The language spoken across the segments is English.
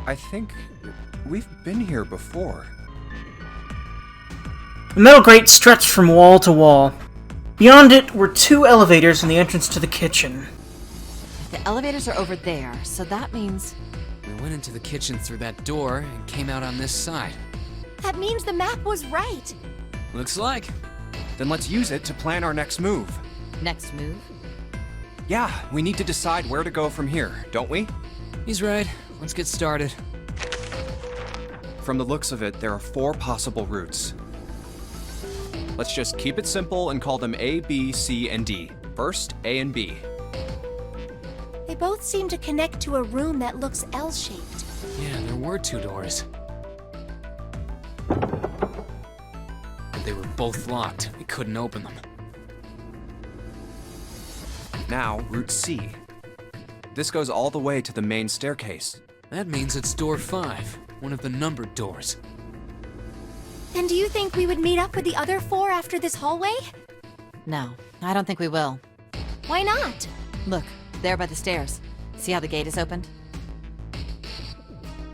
I think we've been here before. The metal grate stretched from wall to wall. Beyond it were 2 elevators in the entrance to the kitchen. The elevators are over there, so that means... We went into the kitchen through that door and came out on this side. That means the map was right. Looks like. Then let's use it to plan our next move. Next move? Yeah, we need to decide where to go from here, don't we? He's right. Let's get started. From the looks of it, there are 4 possible routes. Let's just keep it simple and call them A, B, C, and D. First, A and B. They both seem to connect to a room that looks L-shaped. Yeah, there were 2 doors. But they were both locked. We couldn't open them. Now, Route C. This goes all the way to the main staircase. That means it's door 5, one of the numbered doors. Then do you think we would meet up with the other 4 after this hallway? No, I don't think we will. Why not? Look, there by the stairs. See how the gate is opened?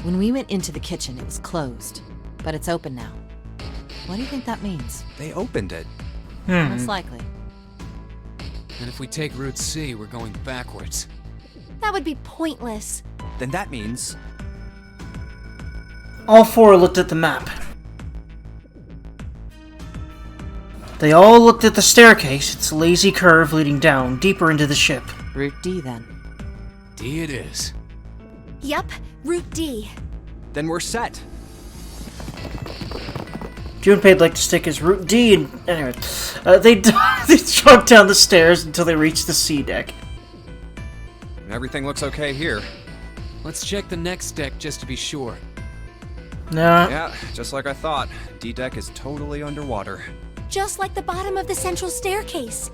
When we went into the kitchen, it was closed. But it's open now. What do you think that means? They opened it. Most likely. And if we take Route C, we're going backwards. That would be pointless. Then that means... All 4 looked at the map. They all looked at the staircase, its lazy curve leading down, deeper into the ship. Route D, then. D it is. Yep, Route D. Then we're set. Junpei'd like to stick his Route D in... Anyway, they jogged down the stairs until they reached the C deck. Everything looks okay here. Let's check the next deck just to be sure. Nah. Yeah, just like I thought. D-deck is totally underwater. Just like the bottom of the central staircase.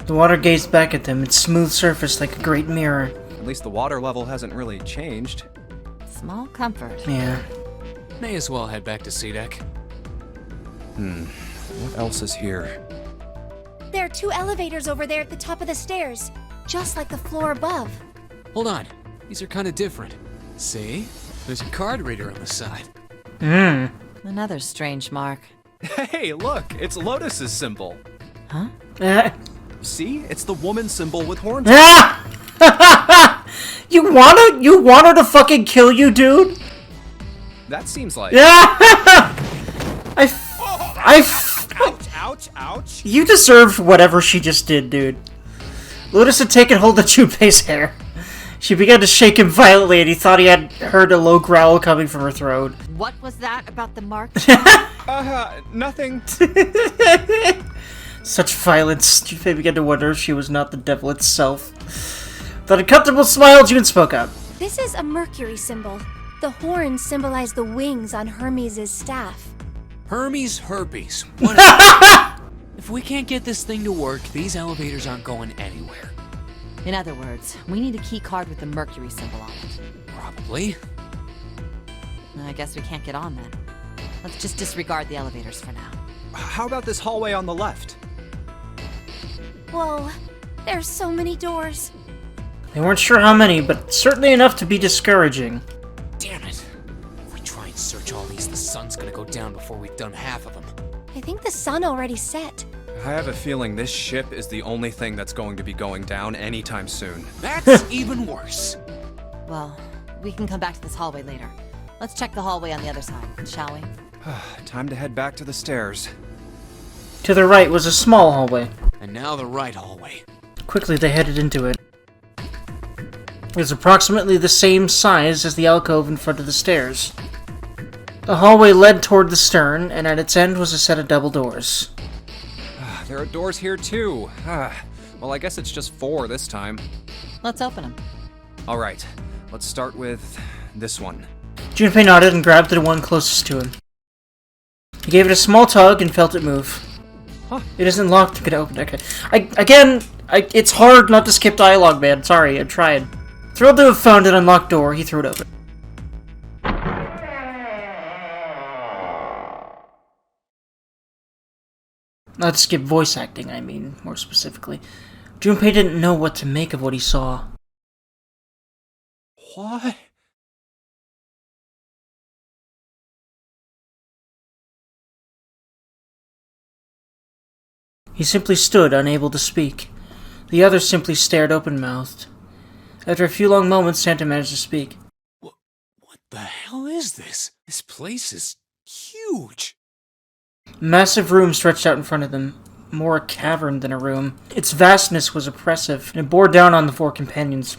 The water gazed back at them, its smooth surface like a great mirror. At least the water level hasn't really changed. Small comfort. Yeah. May as well head back to C deck. What else is here? There are 2 elevators over there at the top of the stairs, just like the floor above. Hold on. These are kind of different. See? There's a card reader on the side. Another strange mark. Hey, look! It's Lotus's symbol. Huh? See? It's the woman symbol with horns. You want her to fucking kill you, dude? That seems like... Ouch, ouch, ouch. You deserved whatever she just did, dude. Lotus had taken hold of Junpei's hair. She began to shake him violently, and he thought he had heard a low growl coming from her throat. What was that about the mark? Nothing. Such violence. Junpei began to wonder if she was not the devil itself. With an uncomfortable smile, June spoke up. This is a Mercury symbol. The horns symbolize the wings on Hermes' staff. Hermes herpes. Whatever. If we can't get this thing to work, these elevators aren't going anywhere. In other words, we need a key card with the Mercury symbol on it. Probably. I guess we can't get on then. Let's just disregard the elevators for now. How about this hallway on the left? Whoa, there's so many doors. They weren't sure how many, but certainly enough to be discouraging. Damn it. If we try and search all these, the sun's gonna go down before we've done half of them. I think the sun already set. I have a feeling this ship is the only thing that's going to be going down anytime soon. That's even worse. Well, we can come back to this hallway later. Let's check the hallway on the other side, shall we? Time to head back to the stairs. To the right was a small hallway. And now the right hallway. Quickly, they headed into it. It was approximately the same size as the alcove in front of the stairs. The hallway led toward the stern, and at its end was a set of double doors. There are doors here too. Well, I guess it's just 4 this time. Let's open them. All right, let's start with this one. Junpei nodded and grabbed the one closest to him. He gave it a small tug and felt it move. Huh. It isn't locked. You can open it. Okay. It's hard not to skip dialogue, man. Sorry, I tried. Thrilled to have found an unlocked door, he threw it open. Not to skip voice acting, I mean, more specifically. Junpei didn't know what to make of what he saw. What? He simply stood, unable to speak. The others simply stared open-mouthed. After a few long moments, Santa managed to speak. What the hell is this? This place is huge. A massive room stretched out in front of them, more a cavern than a room. Its vastness was oppressive, and it bore down on the four companions.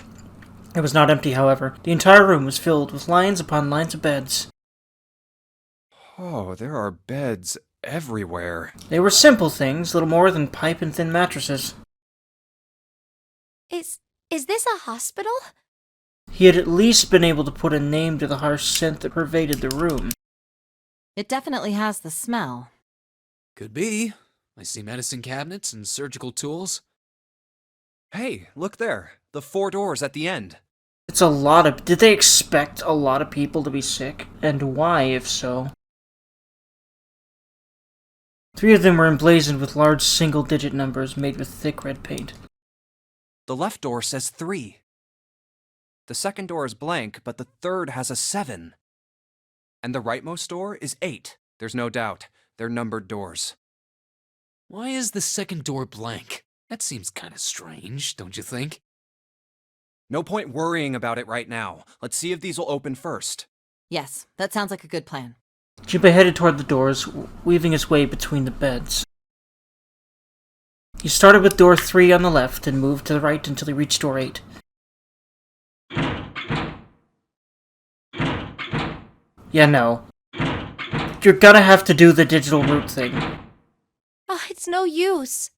It was not empty, however. The entire room was filled with lines upon lines of beds. Oh, there are beds everywhere. They were simple things, little more than pipe and thin mattresses. Is this a hospital? He had at least been able to put a name to the harsh scent that pervaded the room. It definitely has the smell. Could be. I see medicine cabinets and surgical tools. Hey, look there. The 4 doors at the end. It's a lot of... Did they expect a lot of people to be sick? And why, if so? 3 of them were emblazoned with large single-digit numbers made with thick red paint. The left door says 3. The second door is blank, but the third has a 7. And the rightmost door is 8. There's no doubt. They're numbered doors. Why is the second door blank? That seems kind of strange, don't you think? No point worrying about it right now. Let's see if these will open first. Yes, that sounds like a good plan. Junpei headed toward the doors, weaving his way between the beds. He started with door 3 on the left and moved to the right until he reached door 8. Yeah, no. You're gonna have to do the digital route thing. Oh, it's no use.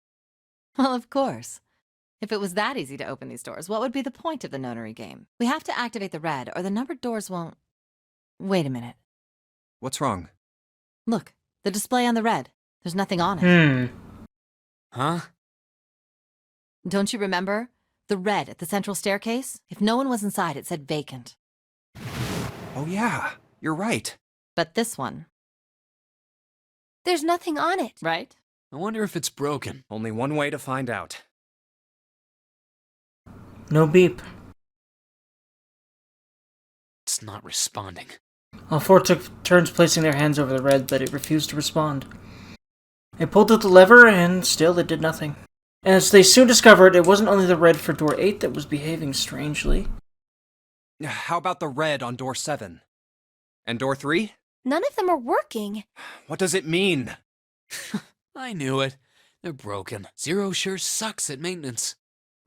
Well, of course. If it was that easy to open these doors, what would be the point of the Nonary game? We have to activate the red, or the numbered doors won't... Wait a minute. What's wrong? Look, the display on the red. There's nothing on it. Huh? Don't you remember? The red at the central staircase? If no one was inside, it said vacant. Oh yeah, you're right. But this one, There's nothing on it. right? I wonder if it's broken. Only one way to find out. No beep. It's not responding. All 4 took turns placing their hands over the red, but it refused to respond. They pulled at the lever, and still it did nothing. As they soon discovered, it wasn't only the red for door 8 that was behaving strangely. How about the red on door 7? And door 3? None of them are working. What does it mean? I knew it. They're broken. Zero sure sucks at maintenance.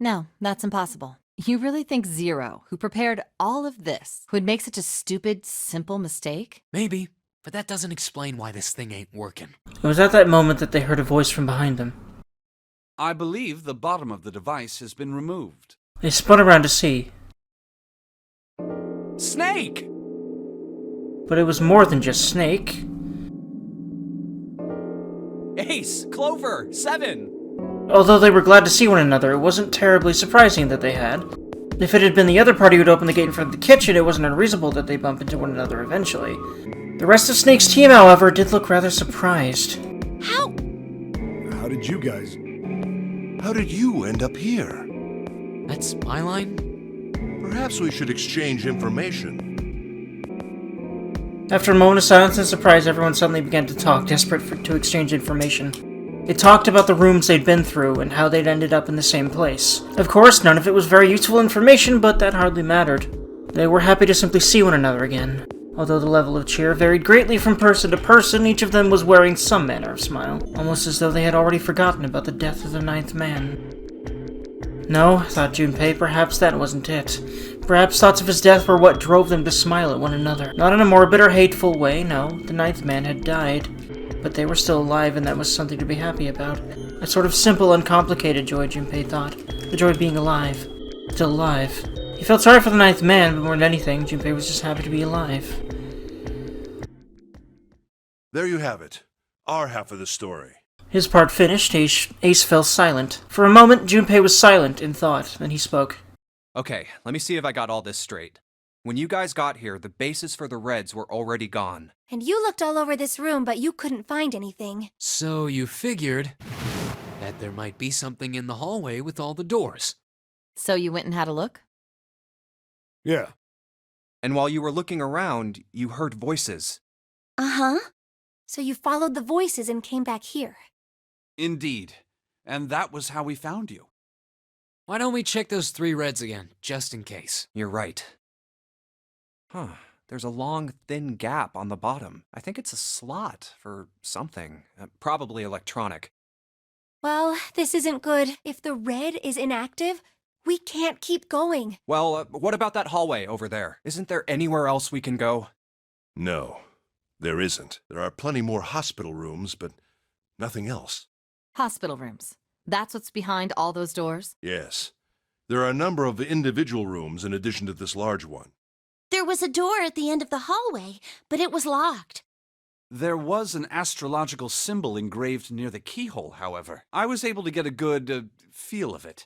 No, that's impossible. You really think Zero, who prepared all of this, would make such a stupid, simple mistake? Maybe, but that doesn't explain why this thing ain't working. It was at that moment that they heard a voice from behind them. I believe the bottom of the device has been removed. They spun around to see, Snake! but it was more than just Snake. Ace! Clover! 7! Although they were glad to see one another, it wasn't terribly surprising that they had. If it had been the other party who'd opened the gate in front of the kitchen, it wasn't unreasonable that they bump into one another eventually. The rest of Snake's team, however, did look rather surprised. How? How did you end up here? That's my line? Perhaps we should exchange information. After a moment of silence and surprise, everyone suddenly began to talk, desperate to exchange information. They talked about the rooms they'd been through and how they'd ended up in the same place. Of course, none of it was very useful information, but that hardly mattered. They were happy to simply see one another again. Although the level of cheer varied greatly from person to person, each of them was wearing some manner of smile, almost as though they had already forgotten about the death of the 9th man. No, thought Junpei, perhaps that wasn't it. Perhaps thoughts of his death were what drove them to smile at one another. Not in a morbid or hateful way, no, the 9th man had died. But they were still alive, and that was something to be happy about. A sort of simple, uncomplicated joy, Junpei thought. The joy of being alive. Still alive. He felt sorry for the 9th man, but more than anything, Junpei was just happy to be alive. There you have it. Our half of the story. His part finished, Ace fell silent. For a moment, Junpei was silent in thought, then he spoke. Okay, let me see if I got all this straight. When you guys got here, the bases for the reds were already gone. And you looked all over this room, but you couldn't find anything. So you figured that there might be something in the hallway with all the doors. So you went and had a look? Yeah. And while you were looking around, you heard voices. Uh-huh. So you followed the voices and came back here. Indeed. and that was how we found you. Why don't we check those 3 reds again, just in case? You're right. Huh. There's a long, thin gap on the bottom. I think it's a slot for something. Probably electronic. Well, this isn't good. If the red is inactive, we can't keep going. Well, what about that hallway over there? Isn't there anywhere else we can go? No, there isn't. There are plenty more hospital rooms, but nothing else. Hospital rooms. That's what's behind all those doors? Yes. There are a number of individual rooms in addition to this large one. There was a door at the end of the hallway, but it was locked. There was an astrological symbol engraved near the keyhole, however. I was able to get a good feel of it.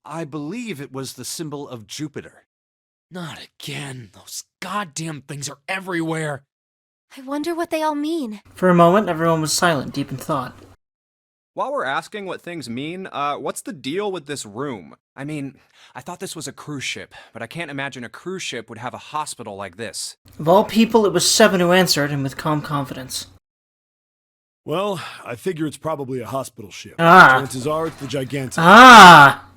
I believe it was the symbol of Jupiter. Not again. Those goddamn things are everywhere. I wonder what they all mean. For a moment, everyone was silent, deep in thought. While we're asking what things mean, what's the deal with this room? I mean, I thought this was a cruise ship, but I can't imagine a cruise ship would have a hospital like this. Of all people, it was Seven who answered, and with calm confidence. Well, I figure it's probably a hospital ship. Ah. Chances are it's the Gigantic. Ah!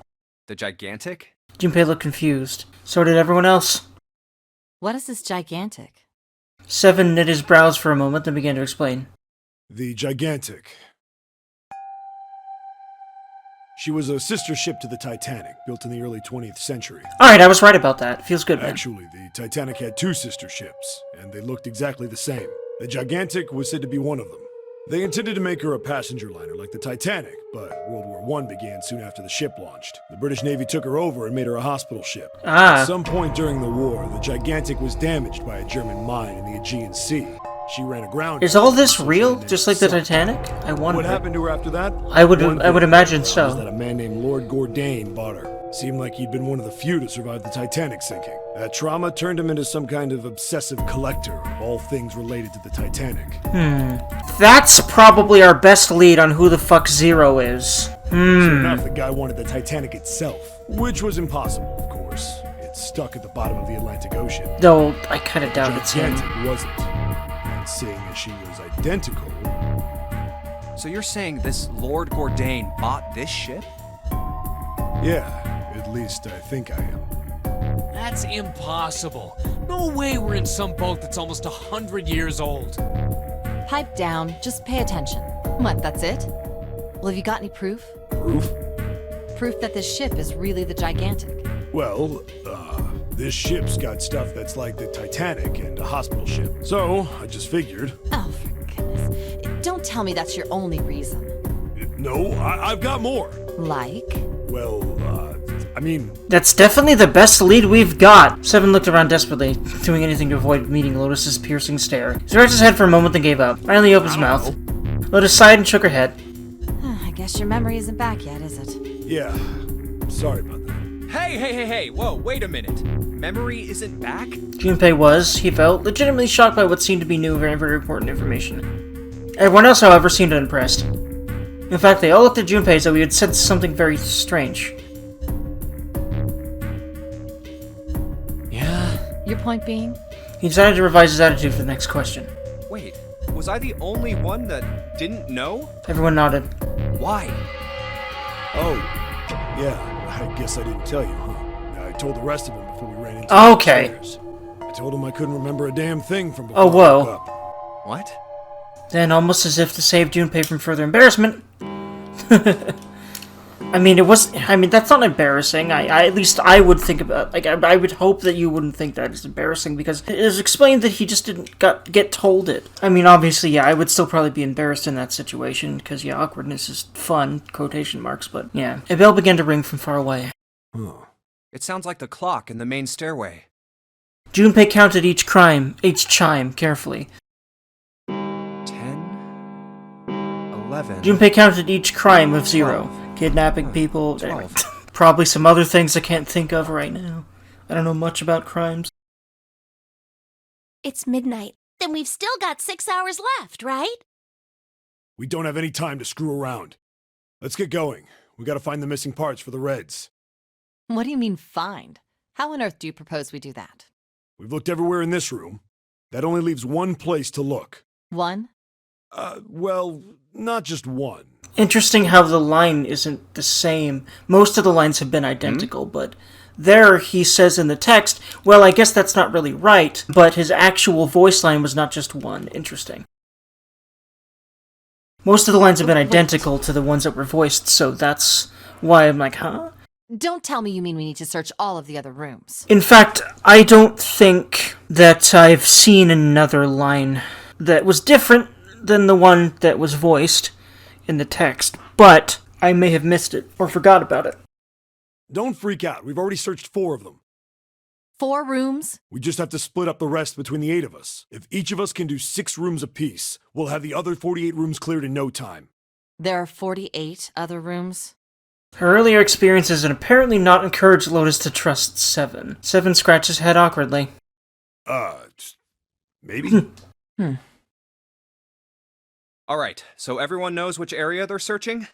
The gigantic? Junpei looked confused. So did everyone else. What is this gigantic? Seven knit his brows for a moment, then began to explain. The Gigantic. She was a sister ship to the Titanic, built in the early 20th century. Alright, I was right about that. Feels good, man. Actually, the Titanic had 2 sister ships, and they looked exactly the same. The Gigantic was said to be one of them. They intended to make her a passenger liner like the Titanic, but World War I began soon after the ship launched. The British Navy took her over and made her a hospital ship. Ah. At some point during the war, the Gigantic was damaged by a German mine in the Aegean Sea. She ran aground. Is all this real, just like the Titanic? I wonder. What happened to her after that? I would One imagine thing so. was that a man named Lord Gourdain bought her. Seemed like he'd been one of the few to survive the Titanic sinking. That trauma turned him into some kind of obsessive collector of all things related to the Titanic. That's probably our best lead on who the fuck Zero is. Sure enough, the guy wanted the Titanic itself, which was impossible, of course. It's stuck at the bottom of the Atlantic Ocean. Though, I kinda doubt it's him. Gigantic wasn't. And seeing as she was identical... So you're saying this Lord Gourdain bought this ship? Yeah, at least I think I am. That's impossible. No way we're in some boat that's almost 100 years old. Pipe down, just pay attention. What, that's it? Well, have you got any proof? Proof? Proof that this ship is really the gigantic. Well, this ship's got stuff that's like the Titanic and a hospital ship. So, I just figured... Oh, for goodness. Don't tell me that's your only reason. No, I've got more. Like? Well, I mean... That's definitely the best lead we've got. Seven looked around desperately, doing anything to avoid meeting Lotus's piercing stare. He scratched his head for a moment, then gave up. Finally opened his mouth. Lotus sighed and shook her head. I guess your memory isn't back yet, is it? Yeah, sorry about that. Hey, whoa, wait a minute. Memory isn't back? Junpei was, he felt, legitimately shocked by what seemed to be new, very, very important information. Everyone else, however, seemed unimpressed. In fact, they all looked at Junpei as though he had said something very strange. Yeah? Your point being? He decided to revise his attitude for the next question. Wait, was I the only one that didn't know? Everyone nodded. Why? Oh, yeah, I guess I didn't tell you, huh? I told the rest of them before we ran into Okay. the stairs. I told them I couldn't remember a damn thing from before Oh, whoa. I woke up. What? Then, almost as if to save Junpei from further embarrassment... that's not embarrassing. At least I would think about... I would hope that you wouldn't think that is embarrassing, because it is explained that he just didn't get told it. Obviously, yeah, I would still probably be embarrassed in that situation, because, yeah, awkwardness is fun, quotation marks, but, yeah. A bell began to ring from far away. Huh. It sounds like the clock in the main stairway. Junpei counted each chime, carefully. 10, 11... Junpei counted each crime of Zero. 12. Kidnapping people, 12. probably some other things I can't think of right now. I don't know much about crimes. It's midnight. Then we've still got 6 hours left, right? We don't have any time to screw around. Let's get going. We gotta find the missing parts for the Reds. What do you mean, find? How on earth do you propose we do that? We've looked everywhere in this room. That only leaves one place to look. One? Well, not just one. Interesting how the line isn't the same. Most of the lines have been identical, but there he says in the text, well, I guess that's not really right, but his actual voice line was not just one. Interesting. Most of the lines have been identical to the ones that were voiced, so that's why I'm like, huh? Don't tell me you mean we need to search all of the other rooms. In fact, I don't think that I've seen another line that was different than the one that was voiced in the text, but I may have missed it or forgot about it. Don't freak out. We've already searched 4 of them. 4 rooms? We just have to split up the rest between the 8 of us. If each of us can do 6 rooms apiece, we'll have the other 48 rooms cleared in no time. There are 48 other rooms? Her earlier experiences had apparently not encouraged Lotus to trust Seven. Seven scratched his head awkwardly. Maybe? Alright, so everyone knows which area they're searching?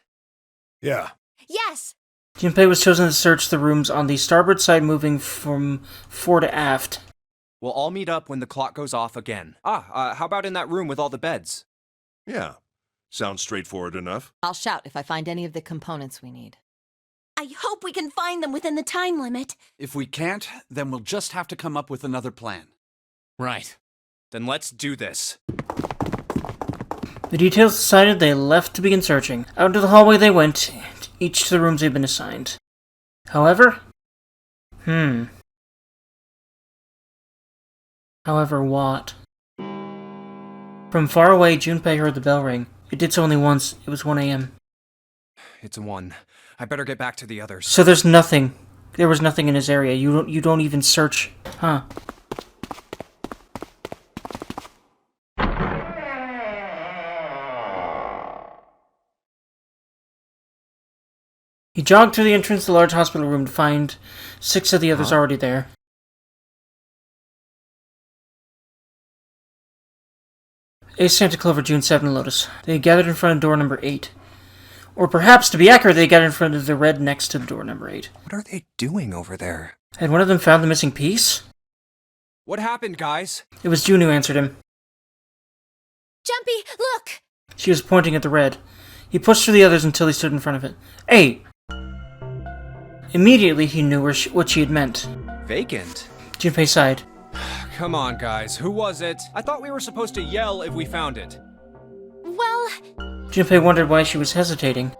Yeah. Yes! Junpei was chosen to search the rooms on the starboard side, moving from fore to aft. We'll all meet up when the clock goes off again. How about in that room with all the beds? Yeah. Sounds straightforward enough. I'll shout if I find any of the components we need. I hope we can find them within the time limit. If we can't, then we'll just have to come up with another plan. Right. Then let's do this. The details decided, they left to begin searching. Out into the hallway they went, each to the rooms they'd been assigned. However? However what? From far away, Junpei heard the bell ring. It did so only once. It was 1 a.m. It's 1. I better get back to the others. So there's nothing. There was nothing in his area. You don't even search. Huh. He jogged through the entrance to the large hospital room to find 6 of the others already there. Ace, Santa, Clover, June, 7, and Lotus. They gathered in front of door number 8. Or perhaps, to be accurate, they gathered in front of the red next to door number 8. What are they doing over there? Had one of them found the missing piece? What happened, guys? It was June who answered him. Jumpy, look! She was pointing at the red. He pushed through the others until he stood in front of it. 8! Immediately he knew what she had meant. Vacant? Junpei sighed. Come on, guys. Who was it? I thought we were supposed to yell if we found it. Well... Junpei wondered why she was hesitating.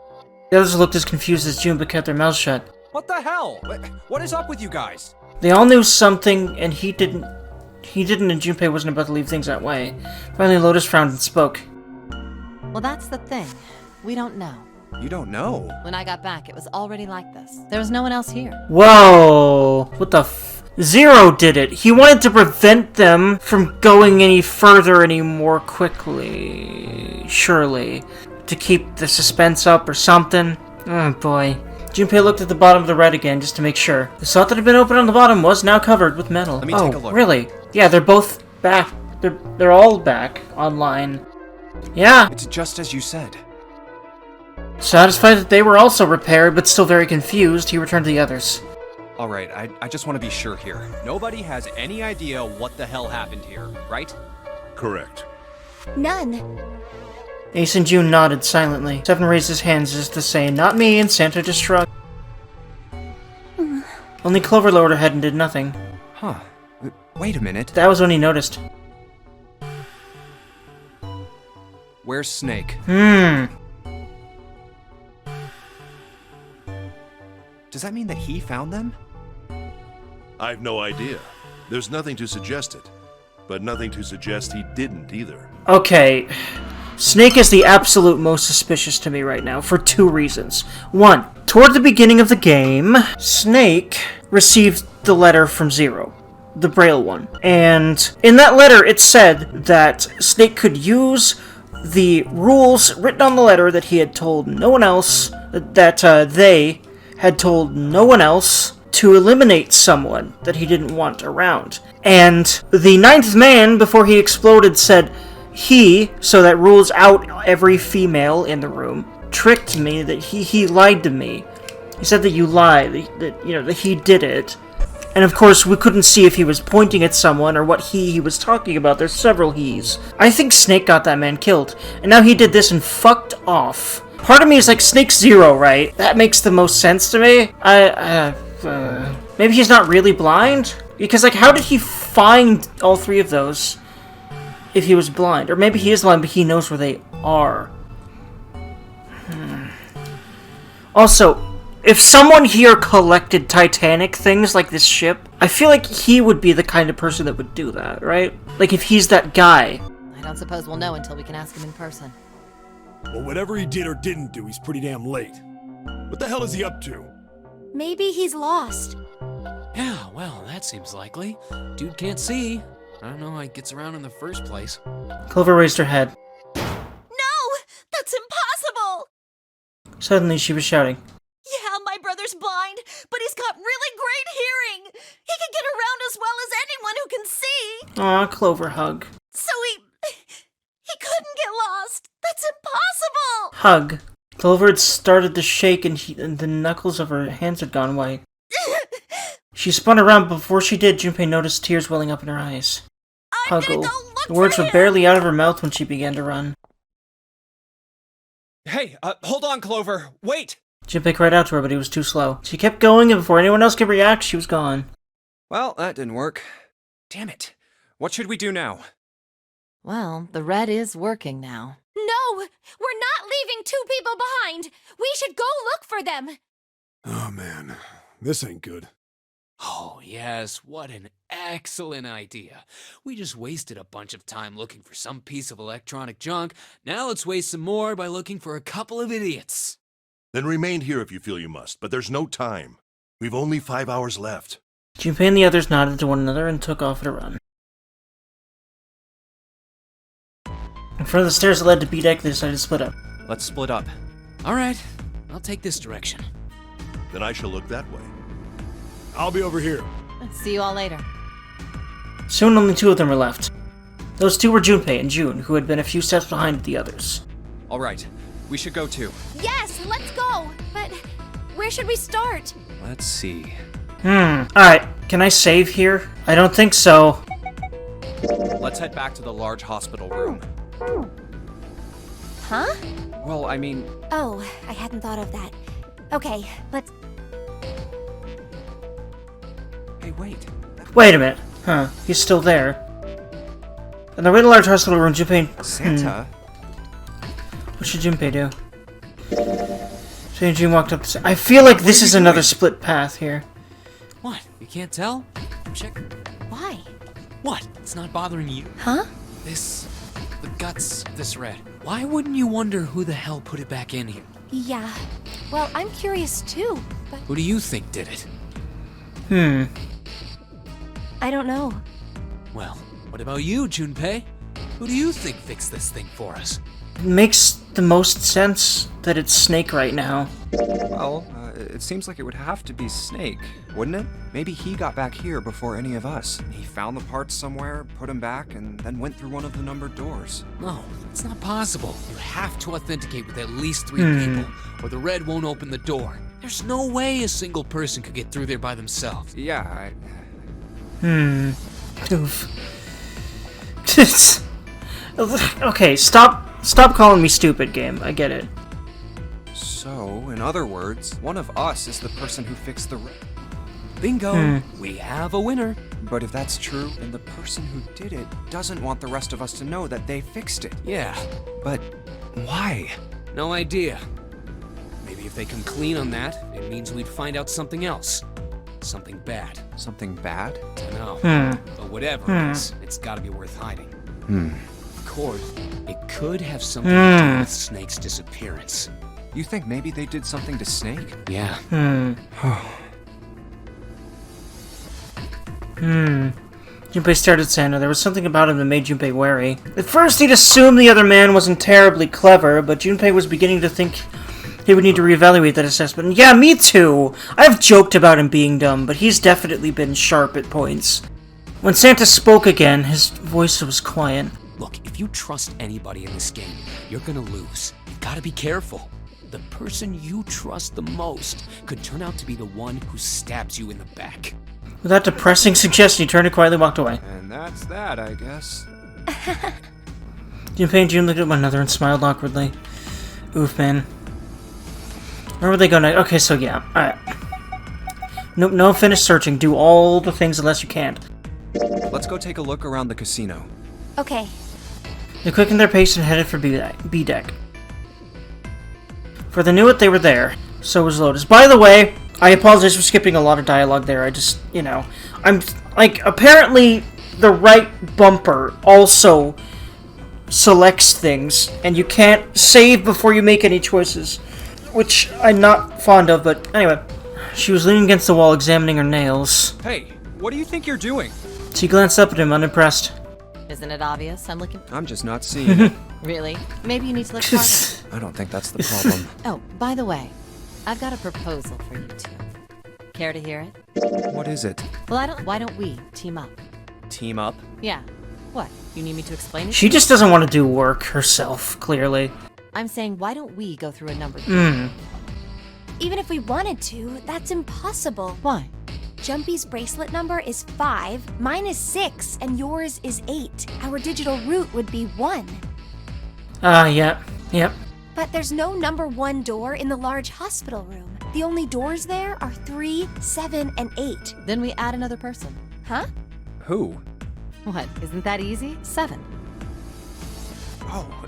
The others looked as confused as June but kept their mouths shut. What the hell? What is up with you guys? They all knew something, and he didn't, and Junpei wasn't about to leave things that way. Finally, Lotus frowned and spoke. Well, that's the thing. We don't know. You don't know? When I got back, it was already like this. There was no one else here. Whoa! What the Zero did it. He wanted to prevent them from going any further any more quickly. Surely. To keep the suspense up or something. Oh boy. Junpei looked at the bottom of the red again just to make sure. The slot that had been open on the bottom was now covered with metal. Let me take a look. Really? Yeah, they're both back. They're all back online. Yeah. It's just as you said. Satisfied that they were also repaired, but still very confused, he returned to the others. Alright, I just want to be sure here. Nobody has any idea what the hell happened here, right? Correct. None. Ace and June nodded silently. Seven raised his hands as to say, not me, and Santa just shrugged. Only Clover lowered her head and did nothing. Huh. Wait a minute. That was when he noticed. Where's Snake? Does that mean that he found them? I've no idea. There's nothing to suggest it, but nothing to suggest he didn't either. Okay. Snake is the absolute most suspicious to me right now, for 2 reasons. 1, toward the beginning of the game, Snake received the letter from Zero, the Braille one. And in that letter, it said that Snake could use the rules written on the letter that he had told no one else, that they had told no one else, to eliminate someone that he didn't want around. And the 9th man, before he exploded, said he, so that rules out every female in the room, tricked me, that he lied to me. He said that you lied, that he did it. And of course, we couldn't see if he was pointing at someone or what he was talking about. There's several he's. I think Snake got that man killed. And now he did this and fucked off. Part of me is like, Snake's 0, right? That makes the most sense to me. Maybe he's not really blind? Because, like, how did he find all 3 of those if he was blind? Or maybe he is blind, but he knows where they are. Also, if someone here collected Titanic things like this ship, I feel like he would be the kind of person that would do that, right? Like, if he's that guy. I don't suppose we'll know until we can ask him in person. Well, whatever he did or didn't do, he's pretty damn late. What the hell is he up to? Maybe he's lost. Yeah, well, that seems likely. Dude can't see. I don't know how he gets around in the first place. Clover raised her head. No! That's impossible! Suddenly, she was shouting. Yeah, my brother's blind, but he's got really great hearing. He can get around as well as anyone who can see. Aw, Clover hug. So he couldn't get lost. That's impossible. Hug. Clover had started to shake and the knuckles of her hands had gone white. She spun around, but before she did, Junpei noticed tears welling up in her eyes. I'm gonna Huggle. go look The words for were him. barely out of her mouth when she began to run. Hey, hold on, Clover. Wait! Junpei cried out to her, but he was too slow. She kept going, and before anyone else could react, she was gone. Well, that didn't work. Damn it. What should we do now? Well, the red is working now. No! We're not leaving 2 people behind! We should go look for them! Oh, man. This ain't good. Oh, yes, what an excellent idea. We just wasted a bunch of time looking for some piece of electronic junk. Now let's waste some more by looking for a couple of idiots. Then remain here if you feel you must, but there's no time. We've only 5 hours left. Junpei and the others nodded to one another and took off at a run. In front of the stairs that led to B deck, they decided to split up. Let's split up. All right, I'll take this direction. Then I shall look that way. I'll be over here. See you all later. Soon only 2 of them were left. Those 2 were Junpei and June, who had been a few steps behind the others. All right, we should go too. Yes, let's go! But where should we start? Let's see. Alright, can I save here? I don't think so. Let's head back to the large hospital room. Huh? Well, I mean... Oh, I hadn't thought of that. Okay, let's... Hey, wait. Wait a minute. Huh, he's still there. In the really large hospital room, Junpei... Santa? What should Junpei do? Junpei and June walked up the stairs. I feel like this is another split path here. What, you can't tell? Check. Why? What, it's not bothering you? Huh? The guts of this red. Why wouldn't you wonder who the hell put it back in here? Yeah. Well, I'm curious too, but... Who do you think did it? I don't know. Well, what about you, Junpei? Who do you think fixed this thing for us? It makes the most sense that it's Snake right now. Well, it seems like it would have to be Snake, wouldn't it? Maybe he got back here before any of us. He found the parts somewhere, put them back, and then went through one of the numbered doors. No, it's not possible. You have to authenticate with at least 3 people, or the red won't open the door. There's no way a single person could get through there by themselves. Yeah, Oof. Okay, stop calling me stupid, game. I get it. So, in other words, one of us is the person who fixed the red. Bingo! We have a winner. But if that's true, then the person who did it doesn't want the rest of us to know that they fixed it. Yeah, But why? no idea. Maybe if they come clean on that, it means we'd find out something else. Something bad. Something bad? Dunno. But whatever it is, it's gotta be worth hiding. Of course, it could have something to do with Snake's disappearance. You think maybe they did something to Snake? Yeah. Junpei stared at Santa. There was something about him that made Junpei wary. At first, he'd assumed the other man wasn't terribly clever, but Junpei was beginning to think he would need to reevaluate that assessment. And yeah, me too! I've joked about him being dumb, but he's definitely been sharp at points. When Santa spoke again, his voice was quiet. Look, if you trust anybody in this game, you're gonna lose. You gotta be careful. The person you trust the most could turn out to be the one who stabs you in the back. With that depressing suggestion, he turned and quietly walked away. And that's that, I guess. Junpei and June looked at one another and smiled awkwardly. Oof, man. Where would they go next? Okay, so yeah. Alright. No finish searching. Do all the things unless you can't. Let's go take a look around the casino. Okay. They quickened their pace and headed for B deck. For they knew it, they were there. So was Lotus. By the way, I apologize for skipping a lot of dialogue there. I just, you know, I'm like, apparently the right bumper also selects things, and you can't save before you make any choices, which I'm not fond of, but anyway. She was leaning against the wall, examining her nails. Hey, what do you think you're doing? She glanced up at him, unimpressed. Isn't it obvious? I'm just not seeing it. Really? Maybe you need to look harder. I don't think that's the problem. Oh, by the way, I've got a proposal for you two. Care to hear it? What is it? Well, why don't we team up? Team up? Yeah. What? You need me to explain it? She just doesn't want to do work herself, clearly. I'm saying, why don't we go through a number? Even if we wanted to, that's impossible. Why? Junpei's bracelet number is 5, mine is 6, and yours is 8. Our digital root would be 1. Yep. But there's no number 1 door in the large hospital room. The only doors there are 3, 7, and 8. Then we add another person. Huh? Who? What? Isn't that easy? 7. Oh,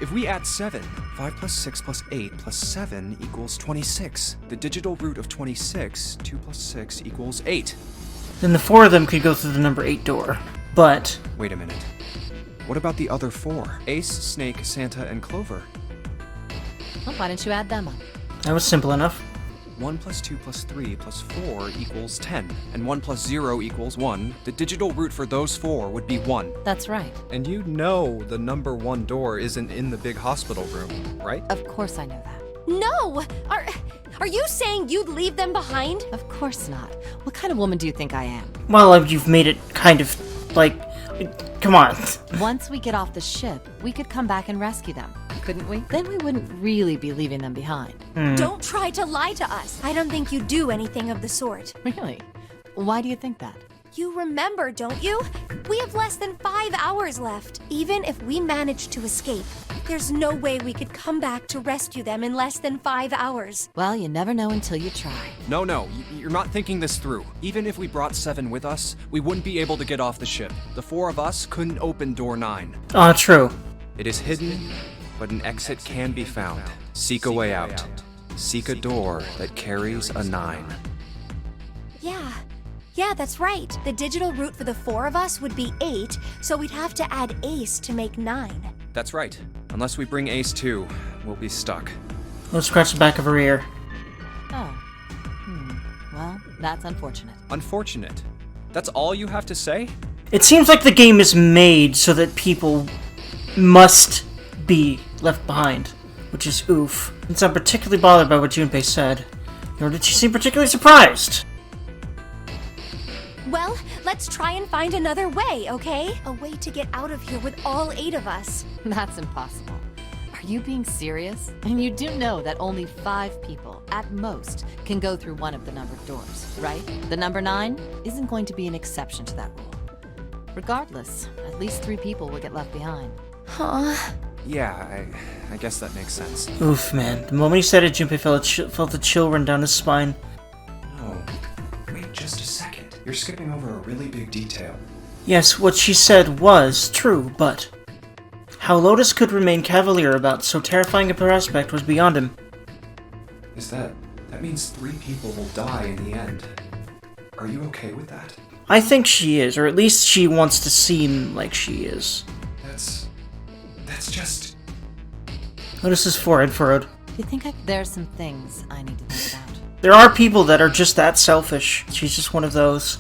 if we add 7, 5 plus 6 plus 8 plus 7 equals 26. The digital root of 26, 2 plus 6 equals 8. Then the 4 of them could go through the number 8 door. But... Wait a minute. What about the other 4? Ace, Snake, Santa, and Clover. Well, why didn't you add them up? that was simple enough. 1 plus 2 plus 3 plus 4 equals 10, and 1 plus 0 equals 1. The digital root for those 4 would be 1. That's right. And you know the number 1 door isn't in the big hospital room, right? Of course I know that. No! Are you saying you'd leave them behind? Of course not. What kind of woman do you think I am? Well, you've made it kind of, like... Come on. Once we get off the ship, we could come back and rescue them, couldn't we? Then we wouldn't really be leaving them behind. Don't try to lie to us. I don't think you do anything of the sort. Really? Why do you think that? You remember, don't you? We have less than 5 hours left. Even if we manage to escape, there's no way we could come back to rescue them in less than 5 hours. Well, you never know until you try. No, you're not thinking this through. Even if we brought 7 with us, we wouldn't be able to get off the ship. The 4 of us couldn't open door 9. True. It is hidden, but an exit can be found. Seek a way out. Seek a door that carries a 9. Yeah, that's right. The digital root for the 4 of us would be 8, so we'd have to add Ace to make 9. That's right. Unless we bring Ace too, we'll be stuck. Let's scratch the back of her ear. Oh. Well, that's unfortunate. Unfortunate. That's all you have to say? It seems like the game is made so that people must be left behind, which is oof. Since I'm particularly bothered by what Junpei said, nor did she seem particularly surprised. Well, let's try and find another way, okay? A way to get out of here with all 8 of us. That's impossible. Are you being serious? And you do know that only 5 people, at most, can go through one of the numbered doors, right? The number 9 isn't going to be an exception to that rule. Regardless, at least 3 people will get left behind. Huh? Yeah, I guess that makes sense. Oof, man. The moment he said it, Junpei felt a chill run down his spine. No. Wait just a second. You're skipping over a really big detail. Yes, what she said was true, but how Lotus could remain cavalier about so terrifying a prospect was beyond him. That means 3 people will die in the end. Are you okay with that? I think she is, or at least she wants to seem like she is. That's just... Lotus's forehead furrowed. You think there's some things I need to think about? There are people that are just that selfish. She's just one of those.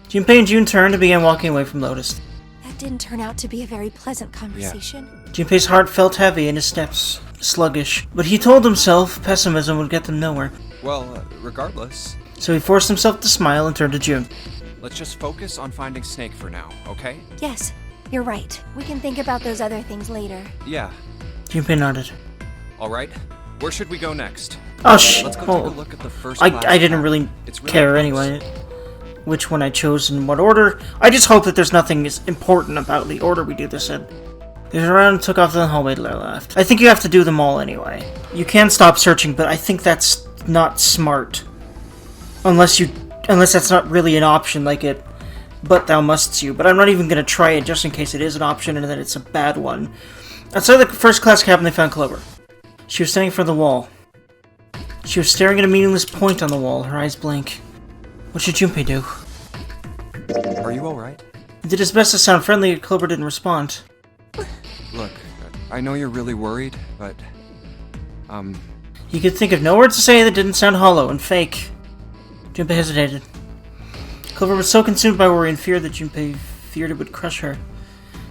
Junpei and June turned and began walking away from Lotus. That didn't turn out to be a very pleasant conversation. Junpei's heart felt heavy and his steps sluggish, but he told himself pessimism would get them nowhere. Well, regardless, So he forced himself to smile and turned to June. let's just focus on finding Snake for now, okay? Yes, you're right. We can think about those other things later. Yeah. Junpei nodded. All right. Where should we go next? Oh, Let's go take a look at the first class I didn't map. really It's really care close. anyway. Which one I chose in what order. I just hope that there's nothing as important about the order we do this in. They turned around and took off to the hallway to their left. I think you have to do them all anyway. You can stop searching, but I think that's not smart. Unless that's not really an option, like it, but thou must you. But I'm not even gonna try it just in case it is an option and that it's a bad one. Outside the first class cabin, they found Clover. She was standing in front of the wall. She was staring at a meaningless point on the wall, her eyes blank. What should Junpei do? Are you alright? He did his best to sound friendly, yet Clover didn't respond. Look, I know you're really worried, but... He could think of no words to say that didn't sound hollow and fake. Junpei hesitated. Clover was so consumed by worry and fear that Junpei feared it would crush her.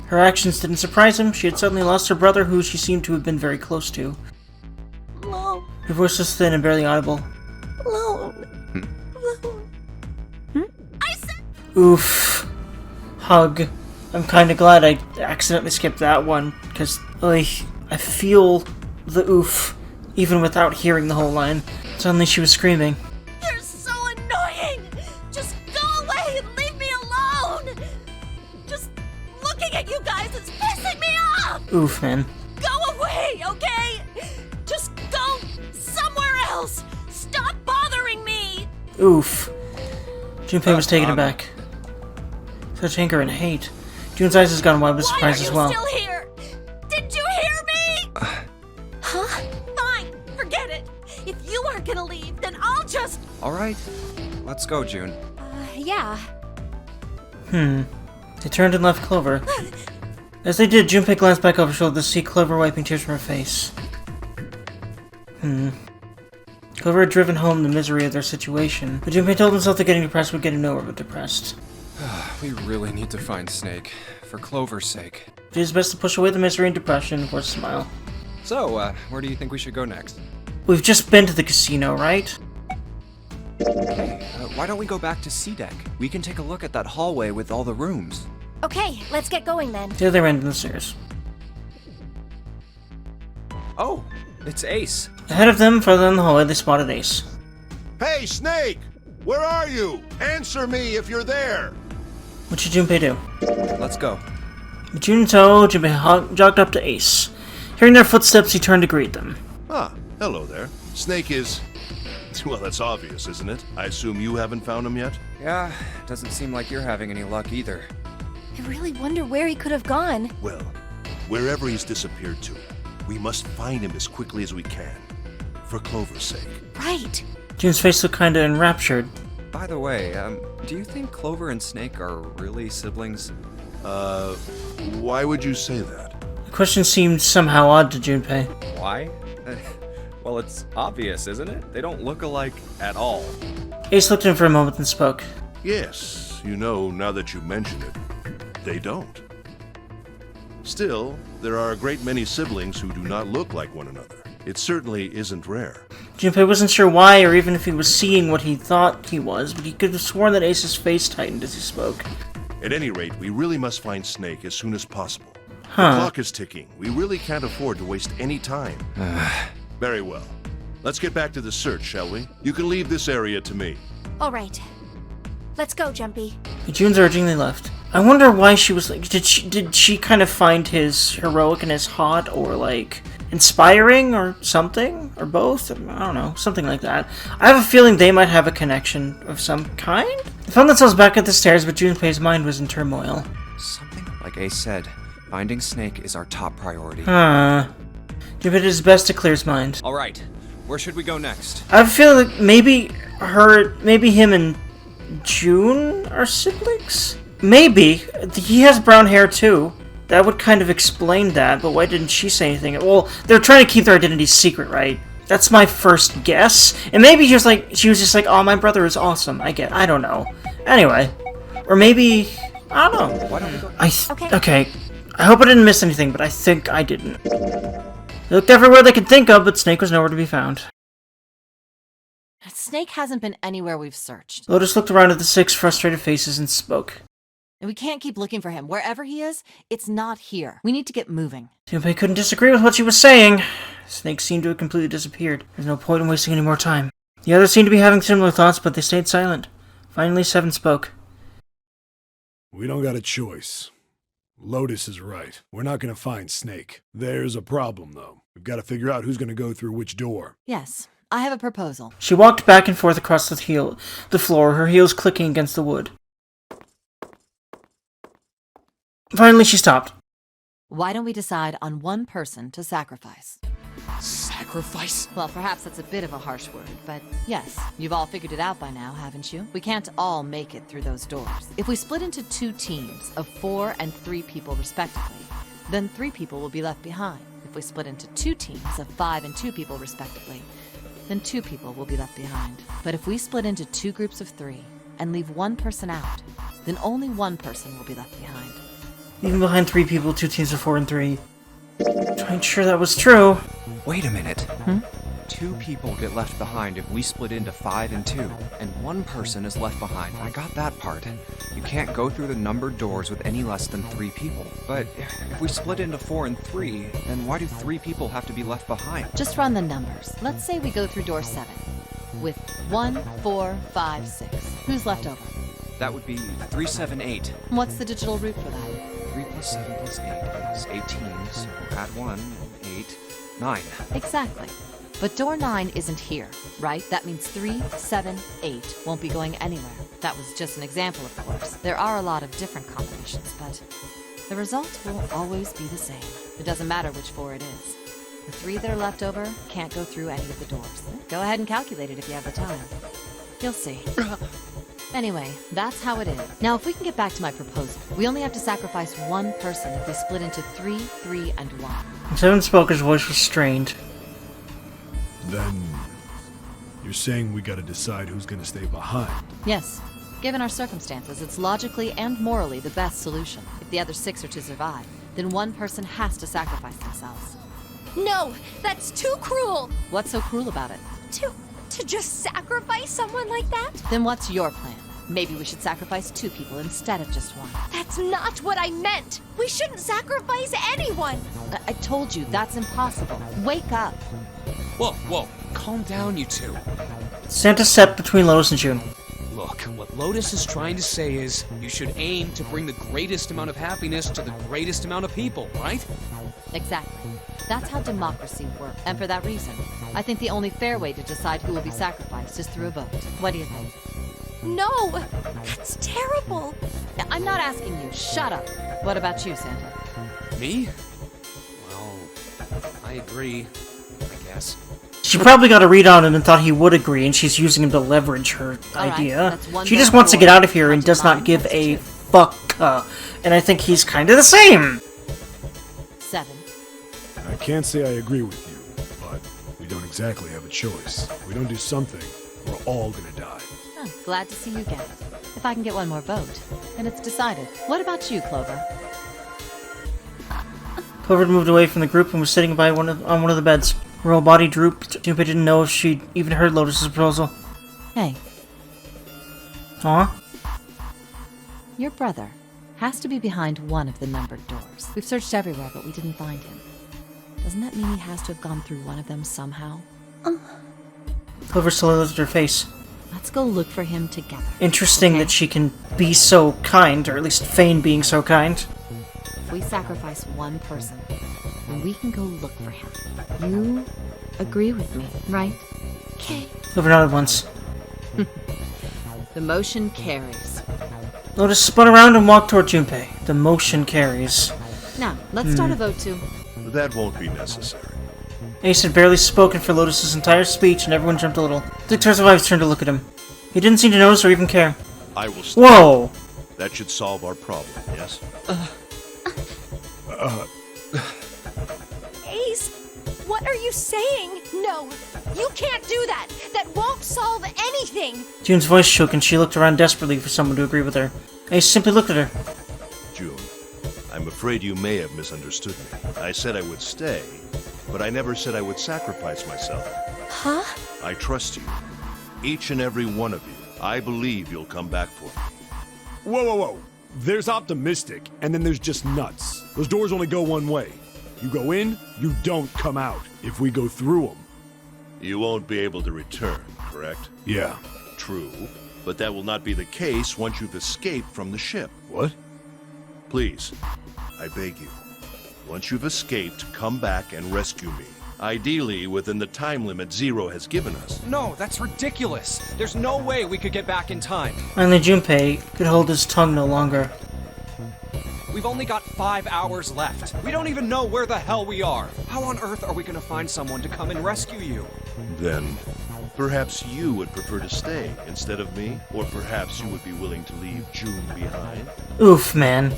Her actions didn't surprise him. She had suddenly lost her brother, who she seemed to have been very close to. Alone. Her voice was thin and barely audible. Alone. Alone. I said... Oof. Hug. I'm kinda glad I accidentally skipped that one, because, I feel the oof, even without hearing the whole line. Suddenly she was screaming. You're so annoying! Just go away and leave me alone! Just looking at you guys is pissing me off! Oof, man. Go away, okay? Just go somewhere else! Stop bothering me! Oof. Junpei was taken aback. Such anger and hate. June's eyes has gone wide with surprise as well. Why are you still here? Did you hear me? Huh? Fine, forget it. If you aren't gonna leave, then I'll just... Alright, let's go, June. Yeah. They turned and left Clover. As they did, Junpei glanced back over her shoulder to see Clover wiping tears from her face. Clover had driven home the misery of their situation, but Junpei told himself that getting depressed would get him nowhere but depressed. We really need to find Snake, for Clover's sake. He did his best to push away the misery and depression and force a smile. So, where do you think we should go next? We've just been to the casino, right? Okay, why don't we go back to C-Deck? We can take a look at that hallway with all the rooms. Okay, let's get going then. The other end of the stairs. Oh, it's Ace. Ahead of them, further down the hallway, they spotted Ace. Hey, Snake! Where are you? Answer me if you're there! What should Junpei do? Let's go. With June in tow, Junpei jogged up to Ace. Hearing their footsteps, he turned to greet them. Ah, hello there. Snake is... Well, that's obvious, isn't it? I assume you haven't found him yet? Yeah, doesn't seem like you're having any luck either. I really wonder where he could have gone. Well, wherever he's disappeared to, we must find him as quickly as we can. For Clover's sake. Right. June's face looked kinda enraptured. By the way, do you think Clover and Snake are really siblings? Why would you say that? The question seemed somehow odd to Junpei. Why? Well, it's obvious, isn't it? They don't look alike at all. Ace looked at him for a moment and spoke. Yes, you know, now that you mention it, they don't. Still, there are a great many siblings who do not look like one another. It certainly isn't rare. Junpei wasn't sure why or even if he was seeing what he thought he was, but he could have sworn that Ace's face tightened as he spoke. At any rate, we really must find Snake as soon as possible. Huh. The clock is ticking. We really can't afford to waste any time. Very well. Let's get back to the search, shall we? You can leave this area to me. All right. Let's go, Jumpy. With June's urging, they left. I wonder why she was like... Did she kind of find his heroicness hot or, like, inspiring or something? Or both? I don't know. Something like that. I have a feeling they might have a connection of some kind? They found themselves back at the stairs, but Junpei's mind was in turmoil. Something like Ace said. Finding Snake is our top priority. Junpei did his best to clear his mind. Alright, where should we go next? I have a feeling like maybe him and June are siblings? Maybe. He has brown hair too. That would kind of explain that, but why didn't she say anything? Well, they're trying to keep their identities secret, right? That's my first guess. And maybe she was just like, oh, my brother is awesome. I don't know. Anyway. Or maybe, I don't know. Why don't we go? Okay. I hope I didn't miss anything, but I think I didn't. They looked everywhere they could think of, but Snake was nowhere to be found. Snake hasn't been anywhere we've searched. Lotus looked around at the 6 frustrated faces and spoke. And we can't keep looking for him. Wherever he is, it's not here. We need to get moving. Junpei couldn't disagree with what she was saying. Snake seemed to have completely disappeared. There's no point in wasting any more time. The others seemed to be having similar thoughts, but they stayed silent. Finally, 7 spoke. We don't got a choice. Lotus is right. We're not gonna find Snake. There's a problem, though. We've got to figure out who's gonna go through which door. Yes, I have a proposal. She walked back and forth across the floor, her heels clicking against the wood. Finally, she stopped. Why don't we decide on one person to sacrifice? Sacrifice? Well, perhaps that's a bit of a harsh word, but yes, you've all figured it out by now, haven't you? We can't all make it through those doors. If we split into 2 teams of 4 and 3 people respectively, then 3 people will be left behind. If we split into 2 teams of 5 and 2 people respectively, then 2 people will be left behind. But if we split into 2 groups of 3 and leave 1 person out, then only 1 person will be left behind. Leaving behind 3 people, 2 teams of 4 and 3. I'm sure that was true. Wait a minute. 2 people get left behind if we split into 5 and 2, and 1 person is left behind. I got that part. You can't go through the numbered doors with any less than 3 people. But if we split into 4 and 3, then why do 3 people have to be left behind? Just run the numbers. Let's say we go through door 7 with 1, 4, 5, 6. Who's left over? That would be 3, 7, 8. What's the digital root for that? 3 plus 7 plus 8 is 18, so add 1, 8, 9. Exactly. But door 9 isn't here, right? That means 3, 7, 8 won't be going anywhere. That was just an example, of course. There are a lot of different combinations, but the result will always be the same. It doesn't matter which 4 it is. The 3 that are left over can't go through any of the doors. Go ahead and calculate it if you have the time. You'll see. Anyway, that's how it is. Now, if we can get back to my proposal, we only have to sacrifice 1 person if we split into 3, 3, and 1. Seven Spoker's voice was strained. Then you're saying we gotta decide who's gonna stay behind. Yes. Given our circumstances, it's logically and morally the best solution. If the other 6 are to survive, then 1 person has to sacrifice themselves. No, that's too cruel. What's so cruel about it? To just sacrifice someone like that? Then what's your plan? Maybe we should sacrifice 2 people instead of just 1. That's not what I meant. We shouldn't sacrifice anyone. I told you, that's impossible. Wake up. Whoa, calm down, you 2. Santa stepped between Lotus and June. Look, what Lotus is trying to say is, you should aim to bring the greatest amount of happiness to the greatest amount of people, right? Exactly. That's how democracy works. And for that reason, I think the only fair way to decide who will be sacrificed is through a vote. What do you think? No, that's terrible. I'm not asking you. Shut up. What about you, Santa? Me? Well, I agree, I guess. She probably got a read on him and thought he would agree, and she's using him to leverage her idea. That's 1 She just down wants to 4. get out of here and Count does to not 9, give that's a 2. fuck. And I think he's kind of the same. 7. I can't say I agree with you, but we don't exactly have a choice. If we don't do something, we're all gonna die. Oh, glad to see you get it. If I can get 1 more vote, then it's decided. What about you, Clover? Clover had moved away from the group and was sitting by on one of the beds. Her whole body drooped. Junpei didn't know if she'd even heard Lotus's proposal. Hey, Aw? your brother has to be behind one of the numbered doors. We've searched everywhere, but we didn't find him. Doesn't that mean he has to have gone through one of them somehow? Clover slowly lifted her face. Let's go look for him together. Interesting Okay. that she can be so kind, or at least feign being so kind. If we sacrifice 1 person, then we can go look for him. You agree with me, right? Okay. Clover nodded once. The motion carries. Lotus spun around and walked toward Junpei. The motion carries. Now, let's start a vote too. That won't be necessary. Ace had barely spoken for Lotus's entire speech, and everyone jumped a little. The Victor's wives turned to look at him. He didn't seem to notice or even care. I will stay. Whoa! That should solve our problem, yes? Ace, what are you saying? No, you can't do that. That won't solve anything. June's voice shook, and she looked around desperately for someone to agree with her. Ace simply looked at her. June, I'm afraid you may have misunderstood me. I said I would stay, but I never said I would sacrifice myself. Huh? I trust you. Each and every one of you. I believe you'll come back for me. Whoa. There's optimistic, and then there's just nuts. Those doors only go one way. You go in, you don't come out. If we go through them. You won't be able to return, correct? Yeah. True, but that will not be the case once you've escaped from the ship. What? Please, I beg you. Once you've escaped, come back and rescue me. Ideally, within the time limit Zero has given us. No, that's ridiculous. There's no way we could get back in time. Finally, Junpei could hold his tongue no longer. We've only got 5 hours left. We don't even know where the hell we are. How on earth are we gonna find someone to come and rescue you? Then, perhaps you would prefer to stay instead of me? Or perhaps you would be willing to leave June behind? Oof, man.